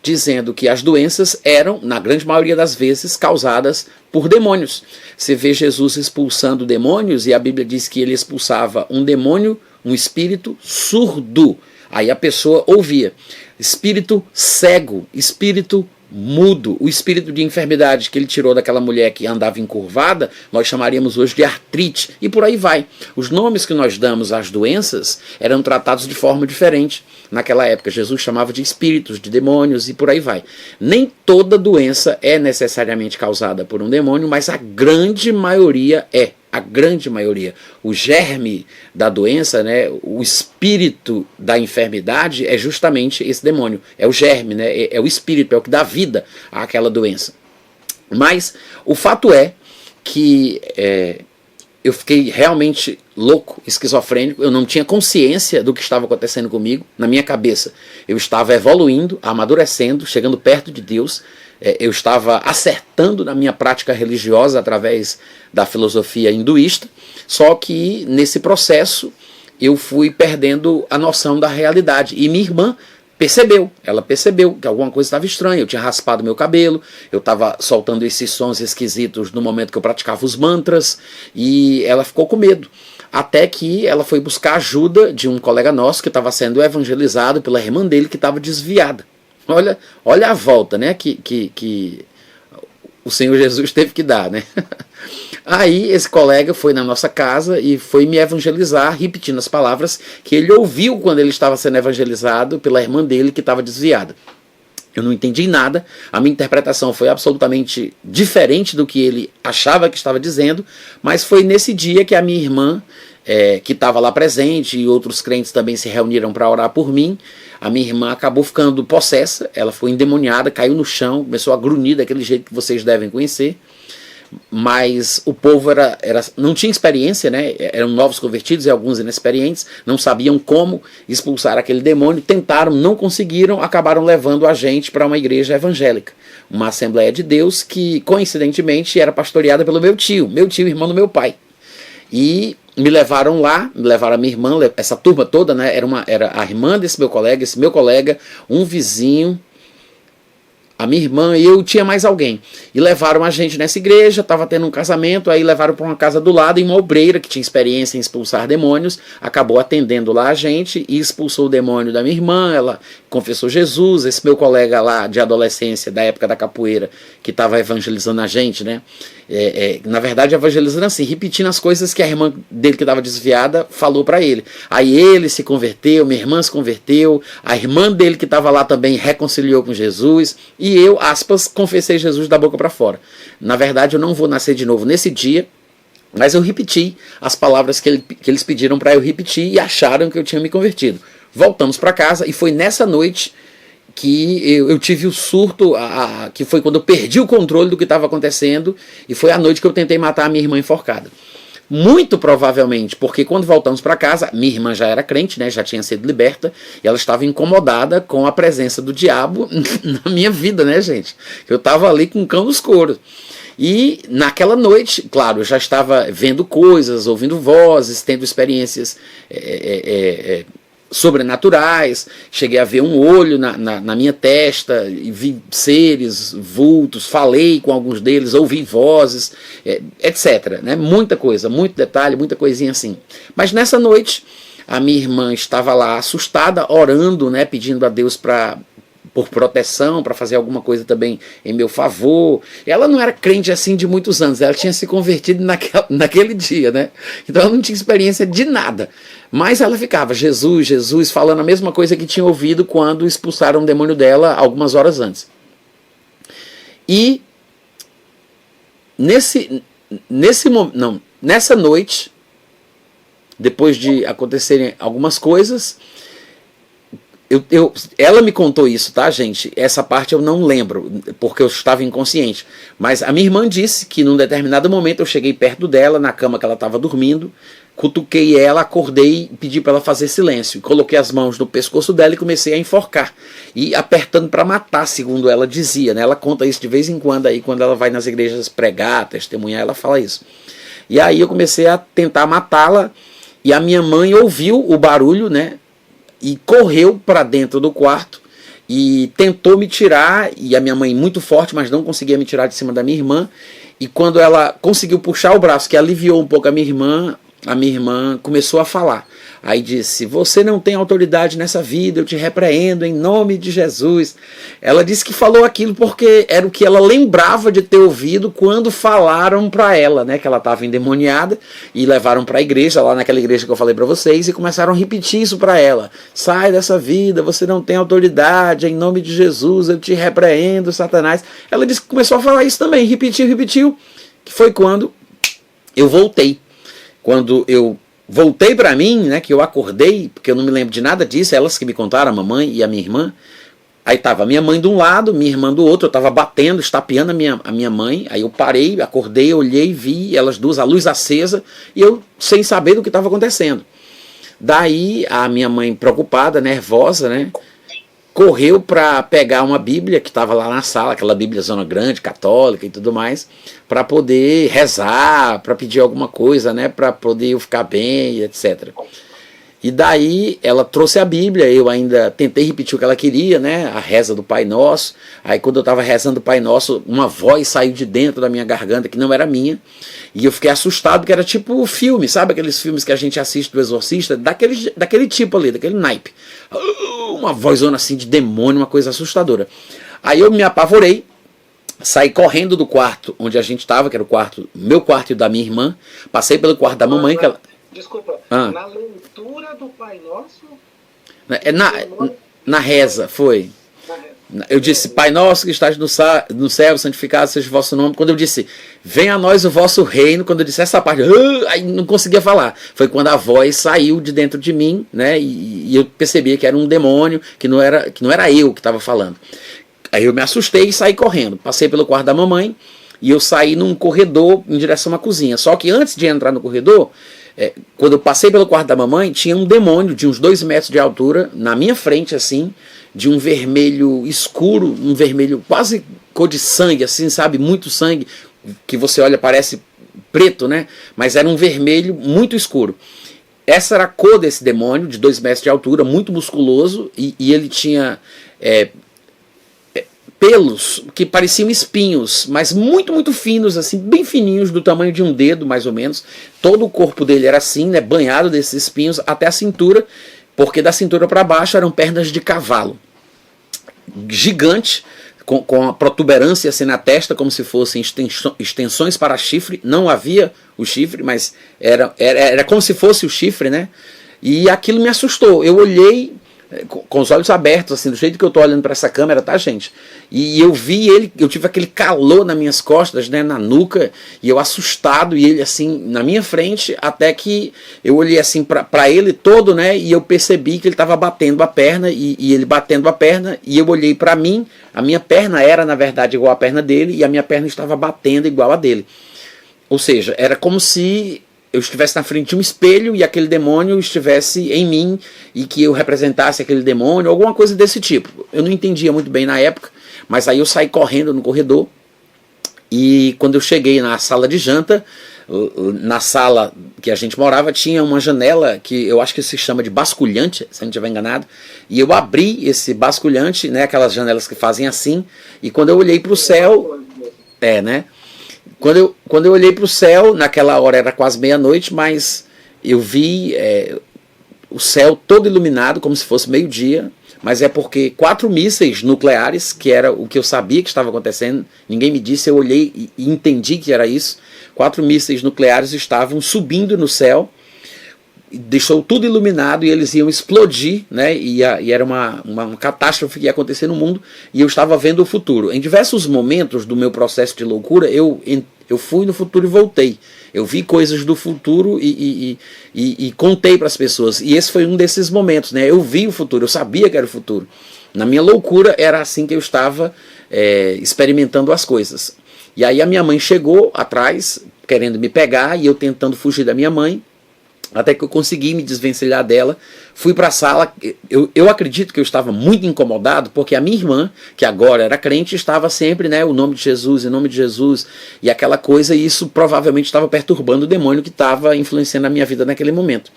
Speaker 3: dizendo que as doenças eram, na grande maioria das vezes, causadas por demônios. Você vê Jesus expulsando demônios e a Bíblia diz que ele expulsava um demônio, um espírito surdo. Aí a pessoa ouvia. Espírito cego, espírito mudo, o espírito de enfermidade que ele tirou daquela mulher que andava encurvada, nós chamaríamos hoje de artrite, e por aí vai. Os nomes que nós damos às doenças eram tratados de forma diferente. Naquela época, Jesus chamava de espíritos, de demônios, e por aí vai. Nem toda doença é necessariamente causada por um demônio, mas a grande maioria é. A grande maioria. O germe da doença, né, o espírito da enfermidade é justamente esse demônio. É o germe, né, é o espírito, é o que dá vida àquela doença. Mas o fato é que eu fiquei realmente louco, esquizofrênico, eu não tinha consciência do que estava acontecendo comigo, na minha cabeça. Eu estava evoluindo, amadurecendo, chegando perto de Deus, eu estava acertando na minha prática religiosa através da filosofia hinduísta, só que nesse processo eu fui perdendo a noção da realidade. E minha irmã ela percebeu que alguma coisa estava estranha. Eu tinha raspado meu cabelo, eu estava soltando esses sons esquisitos no momento que eu praticava os mantras, e ela ficou com medo. até que ela foi buscar ajuda de um colega nosso que estava sendo evangelizado pela irmã dele que estava desviada. Olha a volta, né, que o Senhor Jesus teve que dar, né? Aí esse colega foi na nossa casa e foi me evangelizar, repetindo as palavras que ele ouviu quando ele estava sendo evangelizado pela irmã dele que estava desviada. Eu não entendi nada, a minha interpretação foi absolutamente diferente do que ele achava que estava dizendo, mas foi nesse dia que a minha irmã, que estava lá presente, e outros crentes também se reuniram para orar por mim, a minha irmã acabou ficando possessa, ela foi endemoniada, caiu no chão, começou a grunhir daquele jeito que vocês devem conhecer. Mas o povo não tinha experiência, né? Eram novos convertidos e alguns inexperientes, não sabiam como expulsar aquele demônio, tentaram, não conseguiram, acabaram levando a gente para uma igreja evangélica, uma Assembleia de Deus que coincidentemente era pastoreada pelo meu tio, irmão do meu pai. E me levaram lá, me levaram a minha irmã, essa turma toda, né? Era a irmã desse meu colega, esse meu colega, um vizinho, a minha irmã e eu, tinha mais alguém. E levaram a gente nessa igreja, estava tendo um casamento, aí levaram para uma casa do lado e uma obreira que tinha experiência em expulsar demônios, acabou atendendo lá a gente e expulsou o demônio da minha irmã, ela confessou Jesus, esse meu colega lá de adolescência, da época da capoeira, que estava evangelizando a gente, né? Na verdade evangelizando assim, repetindo as coisas que a irmã dele que estava desviada falou para ele. Aí ele se converteu, minha irmã se converteu, a irmã dele que estava lá também reconciliou com Jesus, e eu, aspas, confessei Jesus da boca para fora. Na verdade eu não vou nascer de novo nesse dia, mas eu repeti as palavras que eles pediram para eu repetir e acharam que eu tinha me convertido. Voltamos para casa e foi nessa noite que eu tive o surto, que foi quando eu perdi o controle do que estava acontecendo, e foi a noite que eu tentei matar a minha irmã enforcada. Muito provavelmente, porque quando voltamos para casa, minha irmã já era crente, né, já tinha sido liberta, e ela estava incomodada com a presença do diabo na minha vida, né, gente? Eu estava ali com o cão nos couros. E naquela noite, claro, eu já estava vendo coisas, ouvindo vozes, tendo experiências sobrenaturais, cheguei a ver um olho na minha testa, e vi seres, vultos, falei com alguns deles, ouvi vozes, etc. Né? Muita coisa, muito detalhe, muita coisinha assim. Mas nessa noite, a minha irmã estava lá assustada, orando, né, pedindo a Deus por proteção, para fazer alguma coisa também em meu favor. Ela não era crente assim de muitos anos, ela tinha se convertido naquele dia, né? Então ela não tinha experiência de nada. Mas ela ficava, Jesus, Jesus, falando a mesma coisa que tinha ouvido quando expulsaram o demônio dela algumas horas antes. E nessa noite, depois de acontecerem algumas coisas, ela me contou isso, tá, gente? Essa parte eu não lembro, porque eu estava inconsciente. Mas a minha irmã disse que num determinado momento eu cheguei perto dela, na cama que ela estava dormindo, cutuquei ela, acordei e pedi para ela fazer silêncio. Coloquei as mãos no pescoço dela e comecei a enforcar. E apertando para matar, segundo ela dizia, né? Ela conta isso de vez em quando, aí quando ela vai nas igrejas pregar, testemunhar, ela fala isso. E aí eu comecei a tentar matá-la, e a minha mãe ouviu o barulho, né? E correu para dentro do quarto e tentou me tirar, e a minha mãe muito forte, mas não conseguia me tirar de cima da minha irmã, e quando ela conseguiu puxar o braço, que aliviou um pouco a minha irmã começou a falar. Aí disse, você não tem autoridade nessa vida, eu te repreendo em nome de Jesus. Ela disse que falou aquilo porque era o que ela lembrava de ter ouvido quando falaram para ela, né, que ela estava endemoniada, e levaram para a igreja, lá naquela igreja que eu falei para vocês, e começaram a repetir isso para ela. Sai dessa vida, você não tem autoridade, em nome de Jesus, eu te repreendo, Satanás. Ela disse que começou a falar isso também, repetiu, que foi quando eu voltei. Quando eu voltei para mim, né, que eu acordei, porque eu não me lembro de nada disso, elas que me contaram, a mamãe e a minha irmã. Aí estava a minha mãe de um lado, minha irmã do outro, eu estava batendo, estapeando a minha mãe, aí eu parei, acordei, olhei, vi elas duas, a luz acesa, e eu sem saber do que estava acontecendo. Daí a minha mãe preocupada, nervosa, né, correu para pegar uma Bíblia que estava lá na sala, aquela Bíblia zona grande, católica e tudo mais, para poder rezar, para pedir alguma coisa, né, para poder eu ficar bem, etc. E daí ela trouxe a Bíblia, eu ainda tentei repetir o que ela queria, né? A reza do Pai Nosso. Aí quando eu estava rezando o Pai Nosso, uma voz saiu de dentro da minha garganta que não era minha. E eu fiquei assustado, porque era tipo filme, sabe? Aqueles filmes que a gente assiste do Exorcista, daquele tipo ali, daquele naipe. Uma vozona assim de demônio, uma coisa assustadora. Aí eu me apavorei, saí correndo do quarto onde a gente estava, que era o quarto, meu quarto e o da minha irmã. Passei pelo quarto da mamãe, que ela...
Speaker 2: Desculpa, na leitura do Pai Nosso?
Speaker 3: Na reza, foi. Eu disse, Pai Nosso que estás no céu, santificado seja o vosso nome. Quando eu disse, venha a nós o vosso reino, quando eu disse essa parte, aí não conseguia falar. Foi quando a voz saiu de dentro de mim, né? E eu percebia que era um demônio, que não era eu que estava falando. Aí eu me assustei e saí correndo. Passei pelo quarto da mamãe e eu saí num corredor em direção à cozinha. Só que antes de entrar no corredor... quando eu passei pelo quarto da mamãe, tinha um demônio de uns 2 metros de altura, na minha frente, assim, de um vermelho escuro, um vermelho quase cor de sangue, assim, sabe? Muito sangue, que você olha, parece preto, né? Mas era um vermelho muito escuro. Essa era a cor desse demônio, de 2 metros de altura, muito musculoso, e ele tinha... pelos que pareciam espinhos, mas muito, muito finos, assim, bem fininhos, do tamanho de um dedo, mais ou menos. Todo o corpo dele era assim, né, banhado desses espinhos até a cintura, porque da cintura para baixo eram pernas de cavalo. Gigante, com a protuberância assim na testa, como se fossem extensões para chifre. Não havia o chifre, mas era como se fosse o chifre, né? E aquilo me assustou. Eu olhei... com os olhos abertos, assim, do jeito que eu tô olhando para essa câmera, tá, gente? E eu vi ele, eu tive aquele calor nas minhas costas, né, na nuca, e eu assustado, e ele assim, na minha frente, até que eu olhei assim para ele todo, né, e eu percebi que ele tava batendo a perna, e ele batendo a perna, e eu olhei para mim, a minha perna era, na verdade, igual a perna dele, e a minha perna estava batendo igual a dele. Ou seja, era como se... eu estivesse na frente de um espelho e aquele demônio estivesse em mim e que eu representasse aquele demônio, alguma coisa desse tipo. Eu não entendia muito bem na época, mas aí eu saí correndo no corredor e quando eu cheguei na sala de janta, na sala que a gente morava, tinha uma janela que eu acho que se chama de basculhante, se eu não estiver enganado, e eu abri esse basculhante, né, aquelas janelas que fazem assim, e quando eu olhei para o céu, né? Quando eu olhei para o céu, naquela hora era quase meia-noite, mas eu vi o céu todo iluminado, como se fosse meio-dia, mas é porque 4 mísseis nucleares, que era o que eu sabia que estava acontecendo, ninguém me disse, eu olhei e entendi que era isso, 4 mísseis nucleares estavam subindo no céu, deixou tudo iluminado e eles iam explodir, né? E era uma catástrofe que ia acontecer no mundo, e eu estava vendo o futuro. Em diversos momentos do meu processo de loucura, eu fui no futuro e voltei. Eu vi coisas do futuro e contei para as pessoas. E esse foi um desses momentos, né? Eu vi o futuro, eu sabia que era o futuro. Na minha loucura, era assim que eu estava experimentando as coisas. E aí a minha mãe chegou atrás, querendo me pegar, e eu tentando fugir da minha mãe, até que eu consegui me desvencilhar dela, fui para a sala, eu acredito que eu estava muito incomodado, porque a minha irmã, que agora era crente, estava sempre, né, o nome de Jesus, em nome de Jesus, e aquela coisa, e isso provavelmente estava perturbando o demônio que estava influenciando a minha vida naquele momento.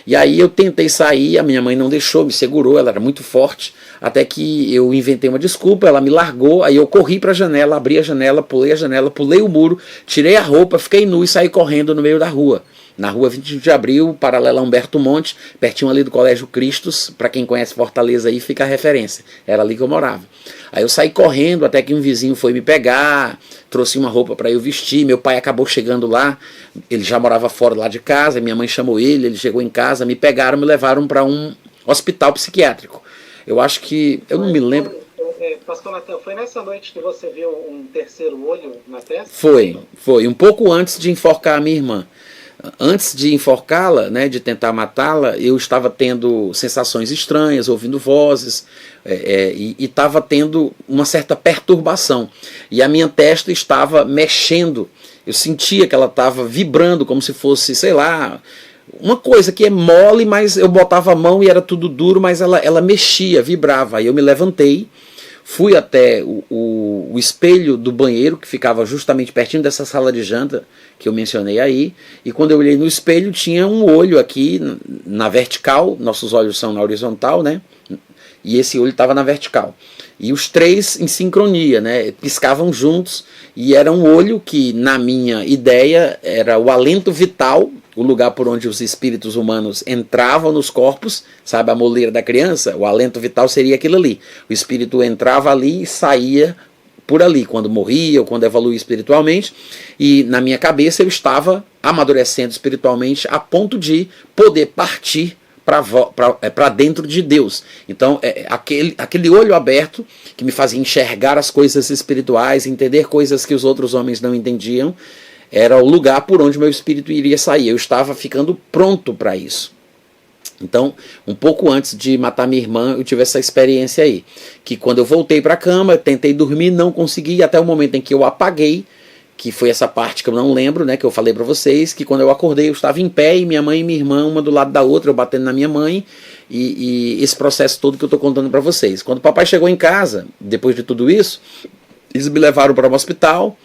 Speaker 3: E aí eu tentei sair, a minha mãe não deixou, me segurou, ela era muito forte, até que eu inventei uma desculpa, ela me largou, aí eu corri para a janela, abri a janela, pulei o muro, tirei a roupa, fiquei nu e saí correndo no meio da rua. Na rua 20 de abril, paralela a Humberto Monte, pertinho ali do Colégio Cristos, para quem conhece Fortaleza aí fica a referência, era ali que eu morava. Aí eu saí correndo até que um vizinho foi me pegar, trouxe uma roupa para eu vestir, meu pai acabou chegando lá, ele já morava fora lá de casa, minha mãe chamou ele chegou em casa, me pegaram, me levaram para um hospital psiquiátrico. Eu acho que, eu não me lembro...
Speaker 2: Pastor Natan, foi nessa noite que você viu um terceiro olho na testa?
Speaker 3: Foi, um pouco antes de enforcar a minha irmã. Antes de enforcá-la, né, de tentar matá-la, eu estava tendo sensações estranhas, ouvindo vozes, e estava tendo uma certa perturbação. E a minha testa estava mexendo, eu sentia que ela estava vibrando, como se fosse, sei lá, uma coisa que é mole, mas eu botava a mão e era tudo duro, mas ela mexia, vibrava. Aí eu me levantei, fui até o espelho do banheiro, que ficava justamente pertinho dessa sala de janta que eu mencionei aí, e quando eu olhei no espelho tinha um olho aqui na vertical, nossos olhos são na horizontal, né? E esse olho estava na vertical. E os três em sincronia, né? Piscavam juntos, e era um olho que, na minha ideia, era o alento vital, o lugar por onde os espíritos humanos entravam nos corpos, sabe, a moleira da criança? O alento vital seria aquilo ali. O espírito entrava ali e saía por ali, quando morria ou quando evoluía espiritualmente, e na minha cabeça eu estava amadurecendo espiritualmente a ponto de poder partir para dentro de Deus. Então, aquele olho aberto que me fazia enxergar as coisas espirituais, entender coisas que os outros homens não entendiam, era o lugar por onde meu espírito iria sair. Eu estava ficando pronto para isso. Então, um pouco antes de matar minha irmã, eu tive essa experiência aí, que quando eu voltei para a cama, tentei dormir, não consegui, até o momento em que eu apaguei, que foi essa parte que eu não lembro, né, que eu falei para vocês, que quando eu acordei eu estava em pé e minha mãe e minha irmã, uma do lado da outra, eu batendo na minha mãe, e esse processo todo que eu estou contando para vocês. Quando o papai chegou em casa, depois de tudo isso, eles me levaram para um hospital,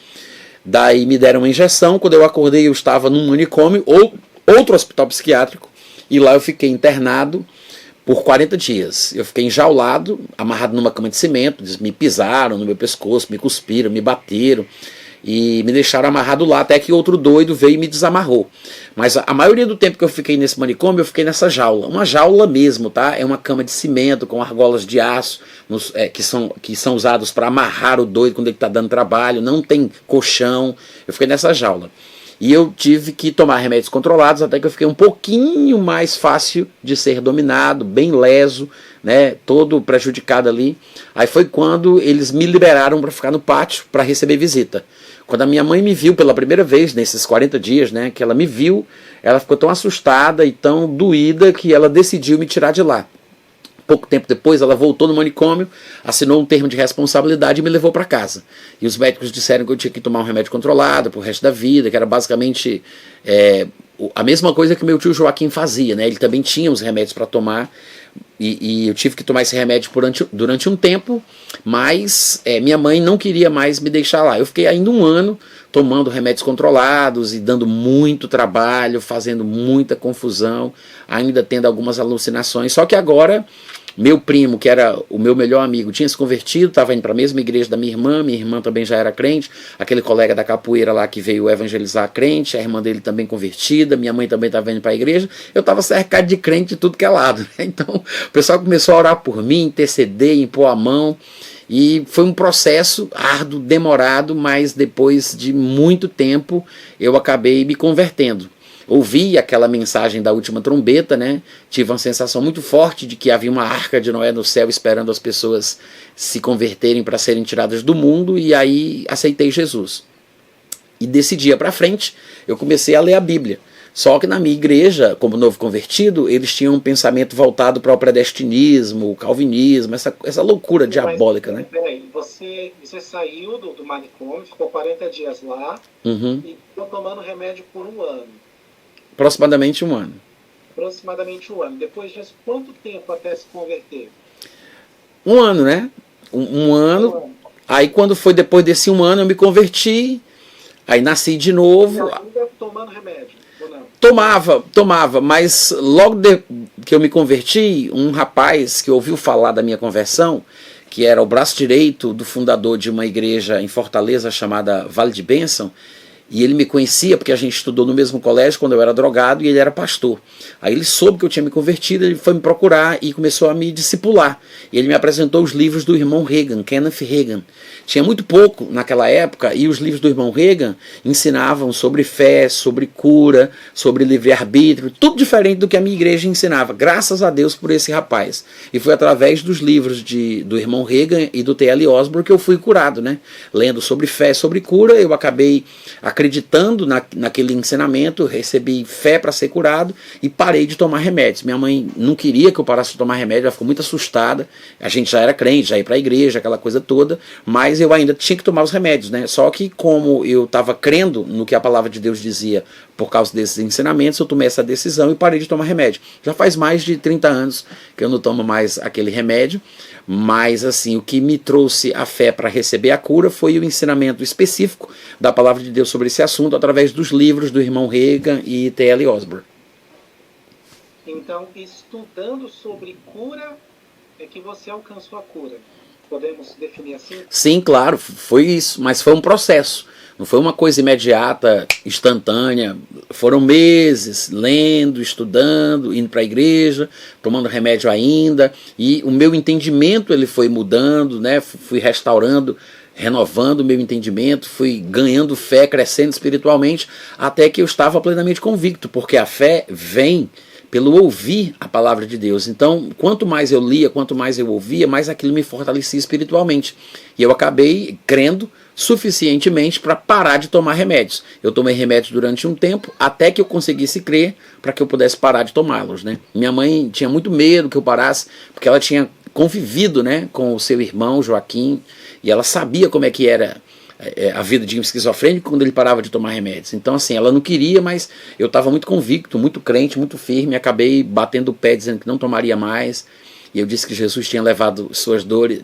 Speaker 3: daí me deram uma injeção. Quando eu acordei eu estava num manicômio, ou outro hospital psiquiátrico, e lá eu fiquei internado por 40 dias. Eu fiquei enjaulado, amarrado numa cama de cimento, eles me pisaram no meu pescoço, me cuspiram, me bateram, e me deixaram amarrado lá, até que outro doido veio e me desamarrou. Mas a maioria do tempo que eu fiquei nesse manicômio, eu fiquei nessa jaula. Uma jaula mesmo, tá? É uma cama de cimento com argolas de aço, que são usados para amarrar o doido quando ele está dando trabalho. Não tem colchão. Eu fiquei nessa jaula. E eu tive que tomar remédios controlados até que eu fiquei um pouquinho mais fácil de ser dominado, bem leso, né, todo prejudicado ali. Aí foi quando eles me liberaram para ficar no pátio para receber visita. Quando a minha mãe me viu pela primeira vez nesses 40 dias, né, que ela me viu, ela ficou tão assustada e tão doída que ela decidiu me tirar de lá. Pouco tempo depois ela voltou no manicômio, assinou um termo de responsabilidade e me levou para casa. E os médicos disseram que eu tinha que tomar um remédio controlado pro resto da vida, que era basicamente a mesma coisa que meu tio Joaquim fazia, né? Ele também tinha os remédios para tomar, e eu tive que tomar esse remédio durante um tempo, mas minha mãe não queria mais me deixar lá. Eu fiquei ainda um ano tomando remédios controlados e dando muito trabalho, fazendo muita confusão, ainda tendo algumas alucinações. Só que agora, meu primo, que era o meu melhor amigo, tinha se convertido, estava indo para a mesma igreja da minha irmã também já era crente, aquele colega da capoeira lá que veio evangelizar crente, a irmã dele também convertida, minha mãe também estava indo para a igreja, eu estava cercado de crente de tudo que é lado, né? Então o pessoal começou a orar por mim, interceder, impor a mão, e foi um processo árduo, demorado, mas depois de muito tempo eu acabei me convertendo. Ouvi aquela mensagem da última trombeta, né? Tive uma sensação muito forte de que havia uma arca de Noé no céu esperando as pessoas se converterem para serem tiradas do mundo, e aí aceitei Jesus. E desse dia para frente eu comecei a ler a Bíblia. Só que na minha igreja, como novo convertido, eles tinham um pensamento voltado para o predestinismo, o calvinismo, essa loucura diabólica, né?
Speaker 2: Peraí, você saiu do manicômio, ficou 40 dias lá, e ficou tomando remédio por um ano.
Speaker 3: Aproximadamente um ano.
Speaker 2: Aproximadamente um ano. Depois disso, quanto tempo até se converter?
Speaker 3: Um ano, né? Um ano. Aí quando foi depois desse um ano eu me converti, aí nasci de novo.
Speaker 2: E ainda tomando remédio?
Speaker 3: Tomava, mas logo que eu me converti, um rapaz que ouviu falar da minha conversão, que era o braço direito do fundador de uma igreja em Fortaleza chamada Vale de Bênção, e ele me conhecia porque a gente estudou no mesmo colégio quando eu era drogado, e ele era pastor. Aí ele soube que eu tinha me convertido, ele foi me procurar e começou a me discipular. E ele me apresentou os livros do irmão Reagan, Kenneth Reagan. Tinha muito pouco naquela época, e os livros do irmão Reagan ensinavam sobre fé, sobre cura, sobre livre-arbítrio, tudo diferente do que a minha igreja ensinava. Graças a Deus por esse rapaz. E foi através dos livros do irmão Reagan e do T.L. Osborne que eu fui curado, né? Lendo sobre fé, sobre cura, eu acabei acreditando naquele ensinamento, recebi fé para ser curado e parei de tomar remédios. Minha mãe não queria que eu parasse de tomar remédio, ela ficou muito assustada. A gente já era crente, já ia para a igreja, aquela coisa toda, mas eu ainda tinha que tomar os remédios, né? Só que como eu estava crendo no que a palavra de Deus dizia por causa desses ensinamentos, eu tomei essa decisão e parei de tomar remédio. Já faz mais de 30 anos que eu não tomo mais aquele remédio, Mas assim, o que me trouxe a fé para receber a cura foi o ensinamento específico da palavra de Deus sobre esse assunto através dos livros do irmão Reagan e T.L. Osborne.
Speaker 2: Então, estudando sobre cura, é que você alcançou a cura. Podemos definir assim?
Speaker 3: Sim, claro, foi isso, mas foi um processo. Não foi uma coisa imediata, instantânea. Foram meses lendo, estudando, indo para a igreja, tomando remédio ainda. E o meu entendimento ele foi mudando, né? Fui restaurando, renovando o meu entendimento, fui ganhando fé, crescendo espiritualmente, até que eu estava plenamente convicto, porque a fé vem pelo ouvir a palavra de Deus. Então, quanto mais eu lia, quanto mais eu ouvia, mais aquilo me fortalecia espiritualmente. E eu acabei crendo suficientemente para parar de tomar remédios. Eu tomei remédios durante um tempo, até que eu conseguisse crer para que eu pudesse parar de tomá-los, né? Minha mãe tinha muito medo que eu parasse, porque ela tinha convivido, né, com o seu irmão Joaquim, e ela sabia como é que era a vida de um esquizofrênico quando ele parava de tomar remédios. Então, assim, ela não queria, mas eu estava muito convicto, muito crente, muito firme, acabei batendo o pé dizendo que não tomaria mais. E eu disse que Jesus tinha levado suas dores,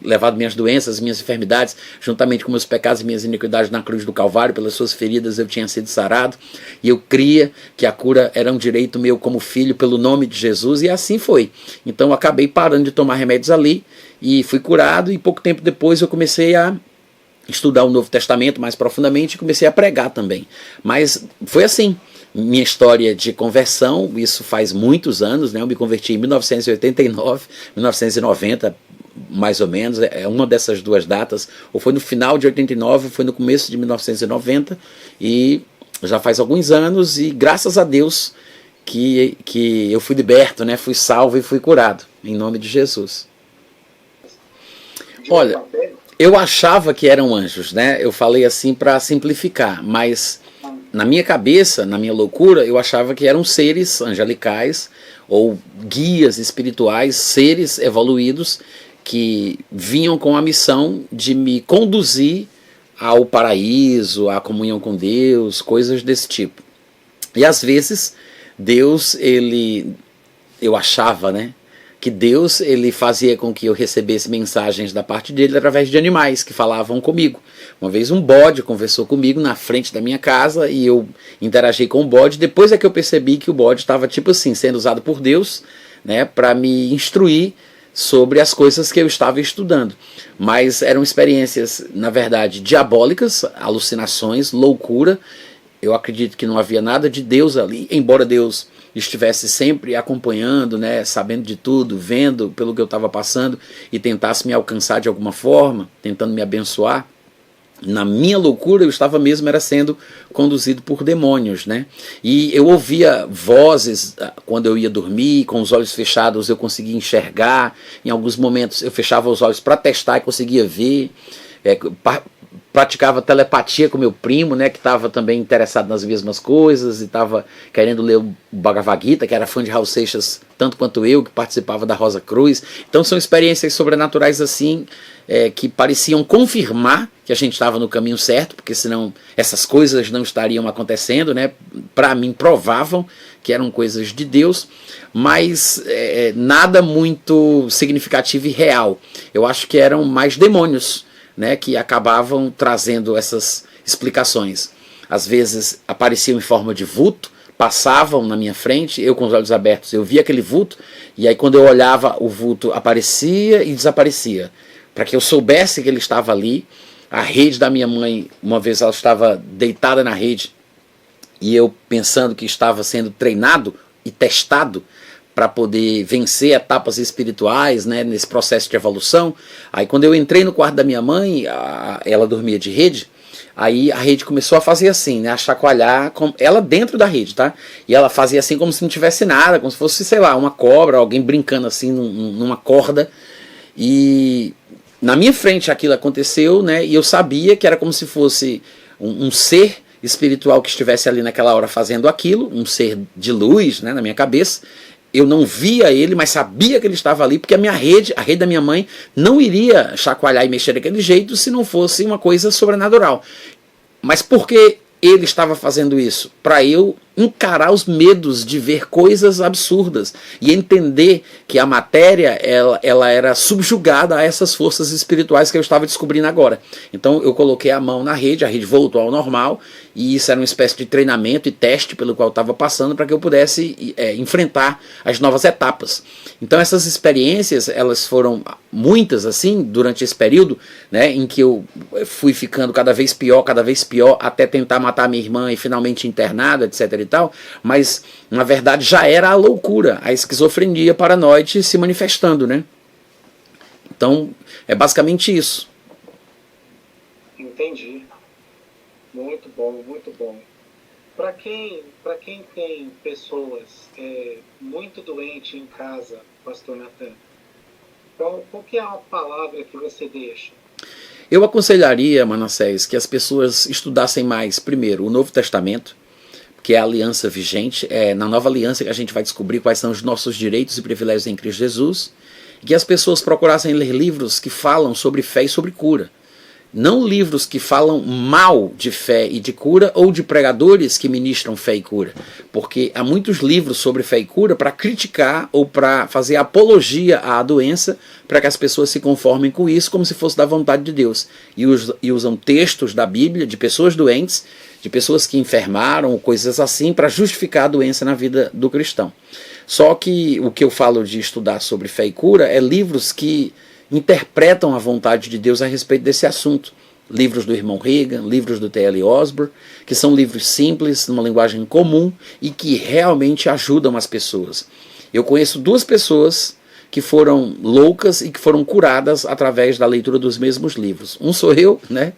Speaker 3: levado minhas doenças, minhas enfermidades, juntamente com meus pecados e minhas iniquidades na cruz do Calvário. Pelas suas feridas eu tinha sido sarado. E eu cria que a cura era um direito meu como filho pelo nome de Jesus, e assim foi. Então eu acabei parando de tomar remédios ali e fui curado, e pouco tempo depois eu comecei a estudar o Novo Testamento mais profundamente e comecei a pregar também. Mas foi assim, minha história de conversão, isso faz muitos anos, né? Eu me converti em 1989, 1990, mais ou menos, é uma dessas duas datas, ou foi no final de 89, ou foi no começo de 1990, e já faz alguns anos, e graças a Deus que eu fui liberto, né? Fui salvo e fui curado, em nome de Jesus. Olha, eu achava que eram anjos, né? Eu falei assim para simplificar, mas na minha cabeça, na minha loucura, eu achava que eram seres angelicais ou guias espirituais, seres evoluídos que vinham com a missão de me conduzir ao paraíso, à comunhão com Deus, coisas desse tipo. E às vezes Deus, eu achava, né, que Deus ele fazia com que eu recebesse mensagens da parte dele através de animais que falavam comigo. Uma vez um bode conversou comigo na frente da minha casa e eu interagi com o bode. Depois é que eu percebi que o bode estava tipo assim, sendo usado por Deus, né, para me instruir sobre as coisas que eu estava estudando. Mas eram experiências, na verdade, diabólicas, alucinações, loucura. Eu acredito que não havia nada de Deus ali, embora Deus estivesse sempre acompanhando, né, sabendo de tudo, vendo pelo que eu estava passando e tentasse me alcançar de alguma forma, tentando me abençoar. Na minha loucura eu estava mesmo era sendo conduzido por demônios, né? E eu ouvia vozes quando eu ia dormir, com os olhos fechados eu conseguia enxergar, em alguns momentos eu fechava os olhos para testar e conseguia ver, praticava telepatia com meu primo, né, que estava também interessado nas mesmas coisas e estava querendo ler o Bhagavad Gita, que era fã de Raul Seixas tanto quanto eu, que participava da Rosa Cruz. Então são experiências sobrenaturais assim, que pareciam confirmar que a gente estava no caminho certo, porque senão essas coisas não estariam acontecendo, né? Para mim provavam que eram coisas de Deus, mas nada muito significativo e real. Eu acho que eram mais demônios, né, que acabavam trazendo essas explicações. Às vezes apareciam em forma de vulto, passavam na minha frente, eu com os olhos abertos, eu via aquele vulto, e aí quando eu olhava, o vulto aparecia e desaparecia. Para que eu soubesse que ele estava ali. A rede da minha mãe, uma vez ela estava deitada na rede, e eu pensando que estava sendo treinado e testado para poder vencer etapas espirituais, né, nesse processo de evolução. Aí quando eu entrei no quarto da minha mãe, ela dormia de rede, aí a rede começou a fazer assim, né, a chacoalhar, ela dentro da rede, tá? E ela fazia assim como se não tivesse nada, como se fosse, sei lá, uma cobra, alguém brincando assim numa corda. E na minha frente aquilo aconteceu, né, e eu sabia que era como se fosse um ser espiritual que estivesse ali naquela hora fazendo aquilo, um ser de luz, né, na minha cabeça. Eu não via ele, mas sabia que ele estava ali, porque a rede da minha mãe, não iria chacoalhar e mexer daquele jeito se não fosse uma coisa sobrenatural. Mas por que ele estava fazendo isso? Para eu encarar os medos de ver coisas absurdas e entender que a matéria ela era subjugada a essas forças espirituais que eu estava descobrindo agora. Então eu coloquei a mão na rede, a rede voltou ao normal, e isso era uma espécie de treinamento e teste pelo qual eu estava passando para que eu pudesse enfrentar as novas etapas. Então essas experiências, elas foram muitas assim durante esse período, né, em que eu fui ficando cada vez pior, até tentar matar minha irmã e finalmente internado, etc e tal, mas na verdade já era a loucura, a esquizofrenia paranoide se manifestando, né? Então é basicamente isso.
Speaker 2: Entendi. Muito bom, muito bom. Para quem tem pessoas muito doentes em casa, pastor Natan, qual que é a palavra que você deixa?
Speaker 3: Eu aconselharia, Manassés, que as pessoas estudassem mais, primeiro, o Novo Testamento, que é a aliança vigente, na nova aliança que a gente vai descobrir quais são os nossos direitos e privilégios em Cristo Jesus, e que as pessoas procurassem ler livros que falam sobre fé e sobre cura. Não livros que falam mal de fé e de cura, ou de pregadores que ministram fé e cura, porque há muitos livros sobre fé e cura para criticar ou para fazer apologia à doença, para que as pessoas se conformem com isso como se fosse da vontade de Deus, e usam textos da Bíblia de pessoas doentes, de pessoas que enfermaram, ou coisas assim, para justificar a doença na vida do cristão. Só que o que eu falo de estudar sobre fé e cura é livros que interpretam a vontade de Deus a respeito desse assunto. Livros do irmão Reagan, livros do T.L. Osborne, que são livros simples, numa linguagem comum e que realmente ajudam as pessoas. Eu conheço 2 pessoas que foram loucas e que foram curadas através da leitura dos mesmos livros. Um sou eu, né,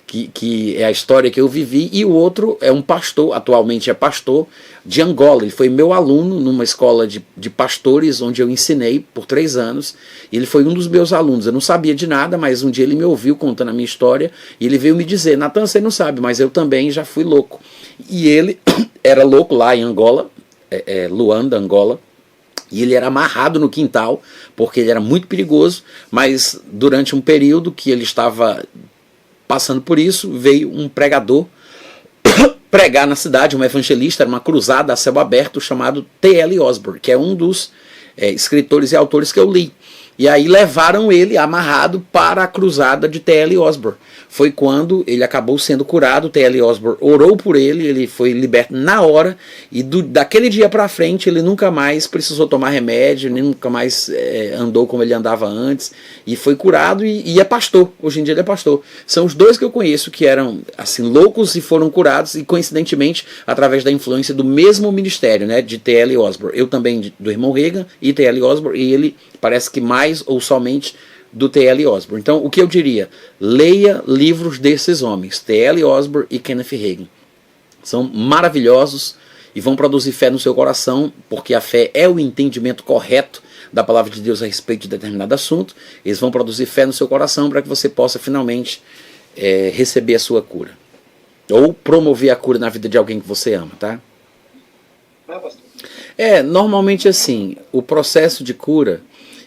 Speaker 3: que é a história que eu vivi, e o outro é um pastor, atualmente é pastor, de Angola. Ele foi meu aluno numa escola de pastores, onde eu ensinei por 3 anos. Ele foi um dos meus alunos. Eu não sabia de nada, mas um dia ele me ouviu contando a minha história, e ele veio me dizer: Natan, você não sabe, mas eu também já fui louco. E ele era louco lá em Angola, Luanda, Angola. E ele era amarrado no quintal, porque ele era muito perigoso, mas durante um período que ele estava passando por isso, veio um pregador pregar na cidade, um evangelista, era uma cruzada a céu aberto, chamado T.L. Osborne, que é um dos escritores e autores que eu li. E aí levaram ele amarrado para a cruzada de T.L. Osborne. Foi quando ele acabou sendo curado, T.L. Osborne orou por ele, ele foi liberto na hora, e daquele dia para frente ele nunca mais precisou tomar remédio, nem nunca mais andou como ele andava antes, e foi curado e é pastor. Hoje em dia ele é pastor. São os 2 que eu conheço que eram assim loucos e foram curados, e coincidentemente através da influência do mesmo ministério, né, de T.L. Osborne. Eu também do irmão Reagan e T.L. Osborne, e ele parece que mais ou somente do T.L. Osborne. Então, o que eu diria? Leia livros desses homens, T.L. Osborne e Kenneth Reagan. São maravilhosos e vão produzir fé no seu coração, porque a fé é o entendimento correto da palavra de Deus a respeito de determinado assunto. Eles vão produzir fé no seu coração para que você possa finalmente receber a sua cura. Ou promover a cura na vida de alguém que você ama, tá? Normalmente assim, o processo de cura,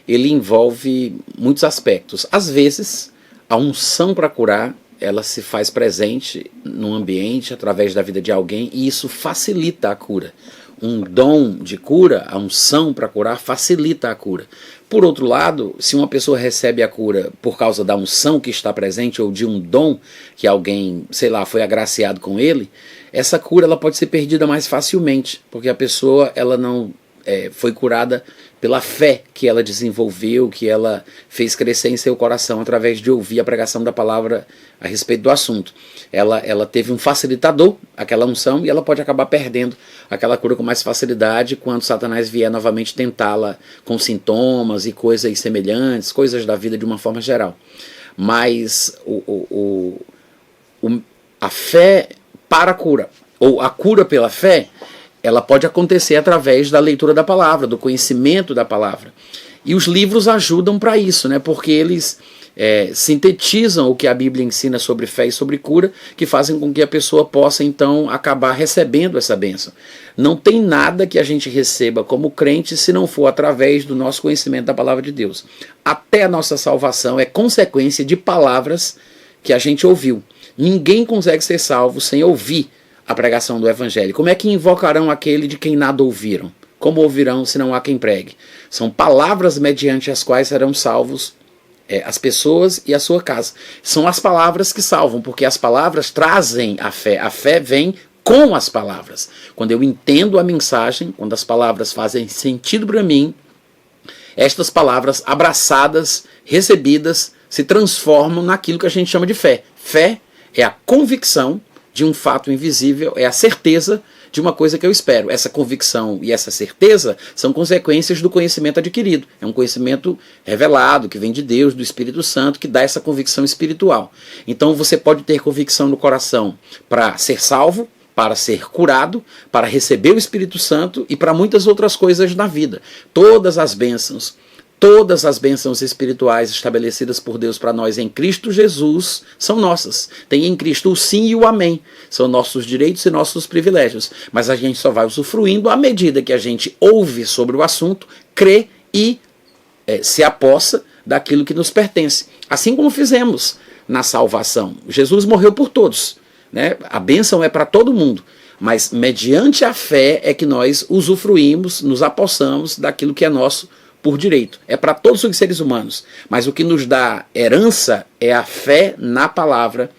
Speaker 3: ele envolve muitos aspectos. Às vezes, a unção para curar, ela se faz presente no ambiente, através da vida de alguém, e isso facilita a cura. Um dom de cura, a unção para curar, facilita a cura. Por outro lado, se uma pessoa recebe a cura por causa da unção que está presente, ou de um dom que alguém, sei lá, foi agraciado com ele, essa cura ela pode ser perdida mais facilmente, porque a pessoa ela não foi curada pela fé que ela desenvolveu, que ela fez crescer em seu coração através de ouvir a pregação da palavra a respeito do assunto. Ela teve um facilitador, aquela unção, e ela pode acabar perdendo aquela cura com mais facilidade quando Satanás vier novamente tentá-la com sintomas e coisas semelhantes, coisas da vida de uma forma geral. Mas a fé para a cura, ou a cura pela fé, ela pode acontecer através da leitura da palavra, do conhecimento da palavra. E os livros ajudam para isso, né? Porque eles sintetizam o que a Bíblia ensina sobre fé e sobre cura, que fazem com que a pessoa possa, então, acabar recebendo essa bênção. Não tem nada que a gente receba como crente se não for através do nosso conhecimento da palavra de Deus. Até a nossa salvação é consequência de palavras que a gente ouviu. Ninguém consegue ser salvo sem ouvir a pregação do evangelho? Como é que invocarão aquele de quem nada ouviram? Como ouvirão se não há quem pregue? São palavras mediante as quais serão salvos as pessoas e a sua casa. São as palavras que salvam, porque as palavras trazem a fé. A fé vem com as palavras. Quando eu entendo a mensagem, quando as palavras fazem sentido para mim, estas palavras abraçadas, recebidas, se transformam naquilo que a gente chama de fé. Fé é a convicção de um fato invisível, é a certeza de uma coisa que eu espero. Essa convicção e essa certeza são consequências do conhecimento adquirido. É um conhecimento revelado, que vem de Deus, do Espírito Santo, que dá essa convicção espiritual. Então você pode ter convicção no coração para ser salvo, para ser curado, para receber o Espírito Santo e para muitas outras coisas na vida. Todas as bênçãos espirituais estabelecidas por Deus para nós em Cristo Jesus são nossas. Tem em Cristo o sim e o amém. São nossos direitos e nossos privilégios. Mas a gente só vai usufruindo à medida que a gente ouve sobre o assunto, crê e se apossa daquilo que nos pertence. Assim como fizemos na salvação. Jesus morreu por todos, né? A bênção é para todo mundo. Mas mediante a fé é que nós usufruímos, nos apossamos daquilo que é nosso por direito. É para todos os seres humanos. Mas o que nos dá herança é a fé na palavra,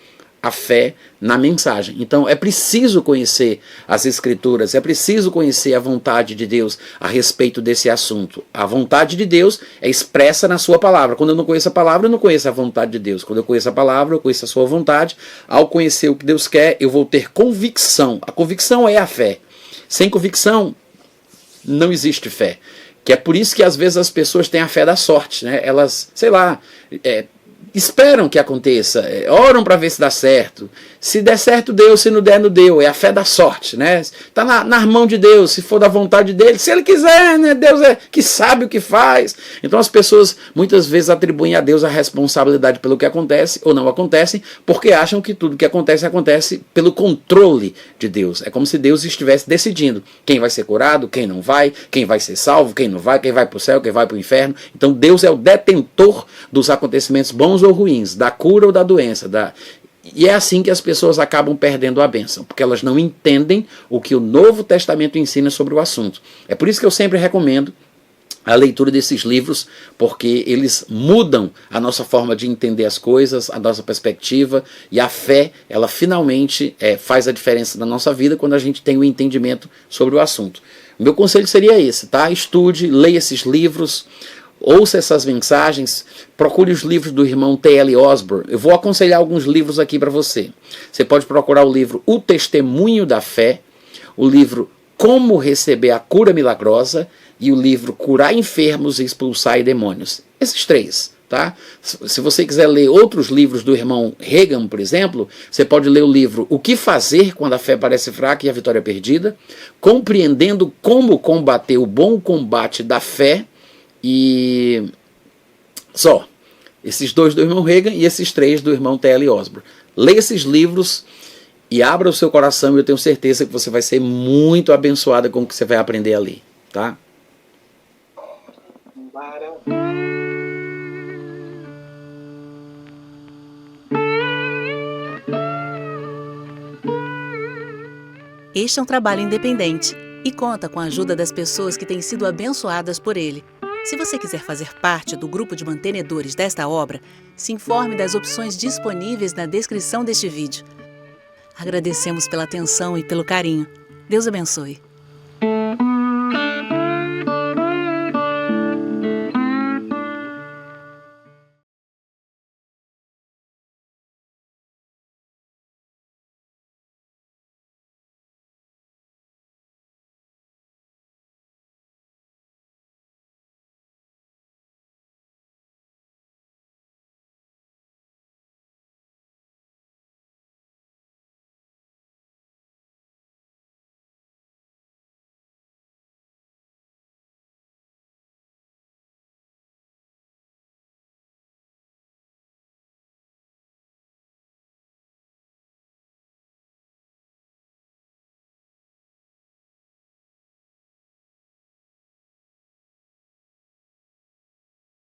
Speaker 3: a fé na mensagem. Então é preciso conhecer as Escrituras, é preciso conhecer a vontade de Deus a respeito desse assunto. A vontade de Deus é expressa na sua palavra. Quando eu não conheço a palavra, eu não conheço a vontade de Deus. Quando eu conheço a palavra, eu conheço a sua vontade. Ao conhecer o que Deus quer, eu vou ter convicção. A convicção é a fé. Sem convicção, não existe fé. Que é por isso que às vezes as pessoas têm a fé da sorte, né? Elas, sei lá, esperam que aconteça, oram para ver se dá certo. Se der certo, deu, se não der, não deu. É a fé da sorte, né? Está na mão de Deus, se for da vontade dele, se ele quiser, né? Deus é que sabe o que faz. Então as pessoas muitas vezes atribuem a Deus a responsabilidade pelo que acontece ou não acontece, porque acham que tudo que acontece pelo controle de Deus. É como se Deus estivesse decidindo quem vai ser curado, quem não vai, quem vai ser salvo, quem não vai, quem vai para o céu, quem vai para o inferno. Então Deus é o detentor dos acontecimentos bons ou ruins, da cura ou da doença, E é assim que as pessoas acabam perdendo a bênção, porque elas não entendem o que o Novo Testamento ensina sobre o assunto. É por isso que eu sempre recomendo a leitura desses livros, porque eles mudam a nossa forma de entender as coisas, a nossa perspectiva, e a fé, ela finalmente faz a diferença na nossa vida quando a gente tem o entendimento sobre o assunto. O meu conselho seria esse, tá? Estude, leia esses livros, ouça essas mensagens, procure os livros do irmão T.L. Osborne. Eu vou aconselhar alguns livros aqui para você. Você pode procurar o livro O Testemunho da Fé, o livro Como Receber a Cura Milagrosa e o livro Curar Enfermos e Expulsar Demônios. Esses três, tá? Se você quiser ler outros livros do irmão Reagan, por exemplo, você pode ler o livro O que Fazer Quando a Fé Parece Fraca e a Vitória Perdida, Compreendendo Como Combater o Bom Combate da Fé. E só esses dois do irmão Reagan e esses três do irmão T.L. Osborne. Leia esses livros e abra o seu coração, e eu tenho certeza que você vai ser muito abençoada com o que você vai aprender ali, tá?
Speaker 1: Este é um trabalho independente e conta com a ajuda das pessoas que têm sido abençoadas por ele. Se você quiser fazer parte do grupo de mantenedores desta obra, se informe das opções disponíveis na descrição deste vídeo. Agradecemos pela atenção e pelo carinho. Deus abençoe.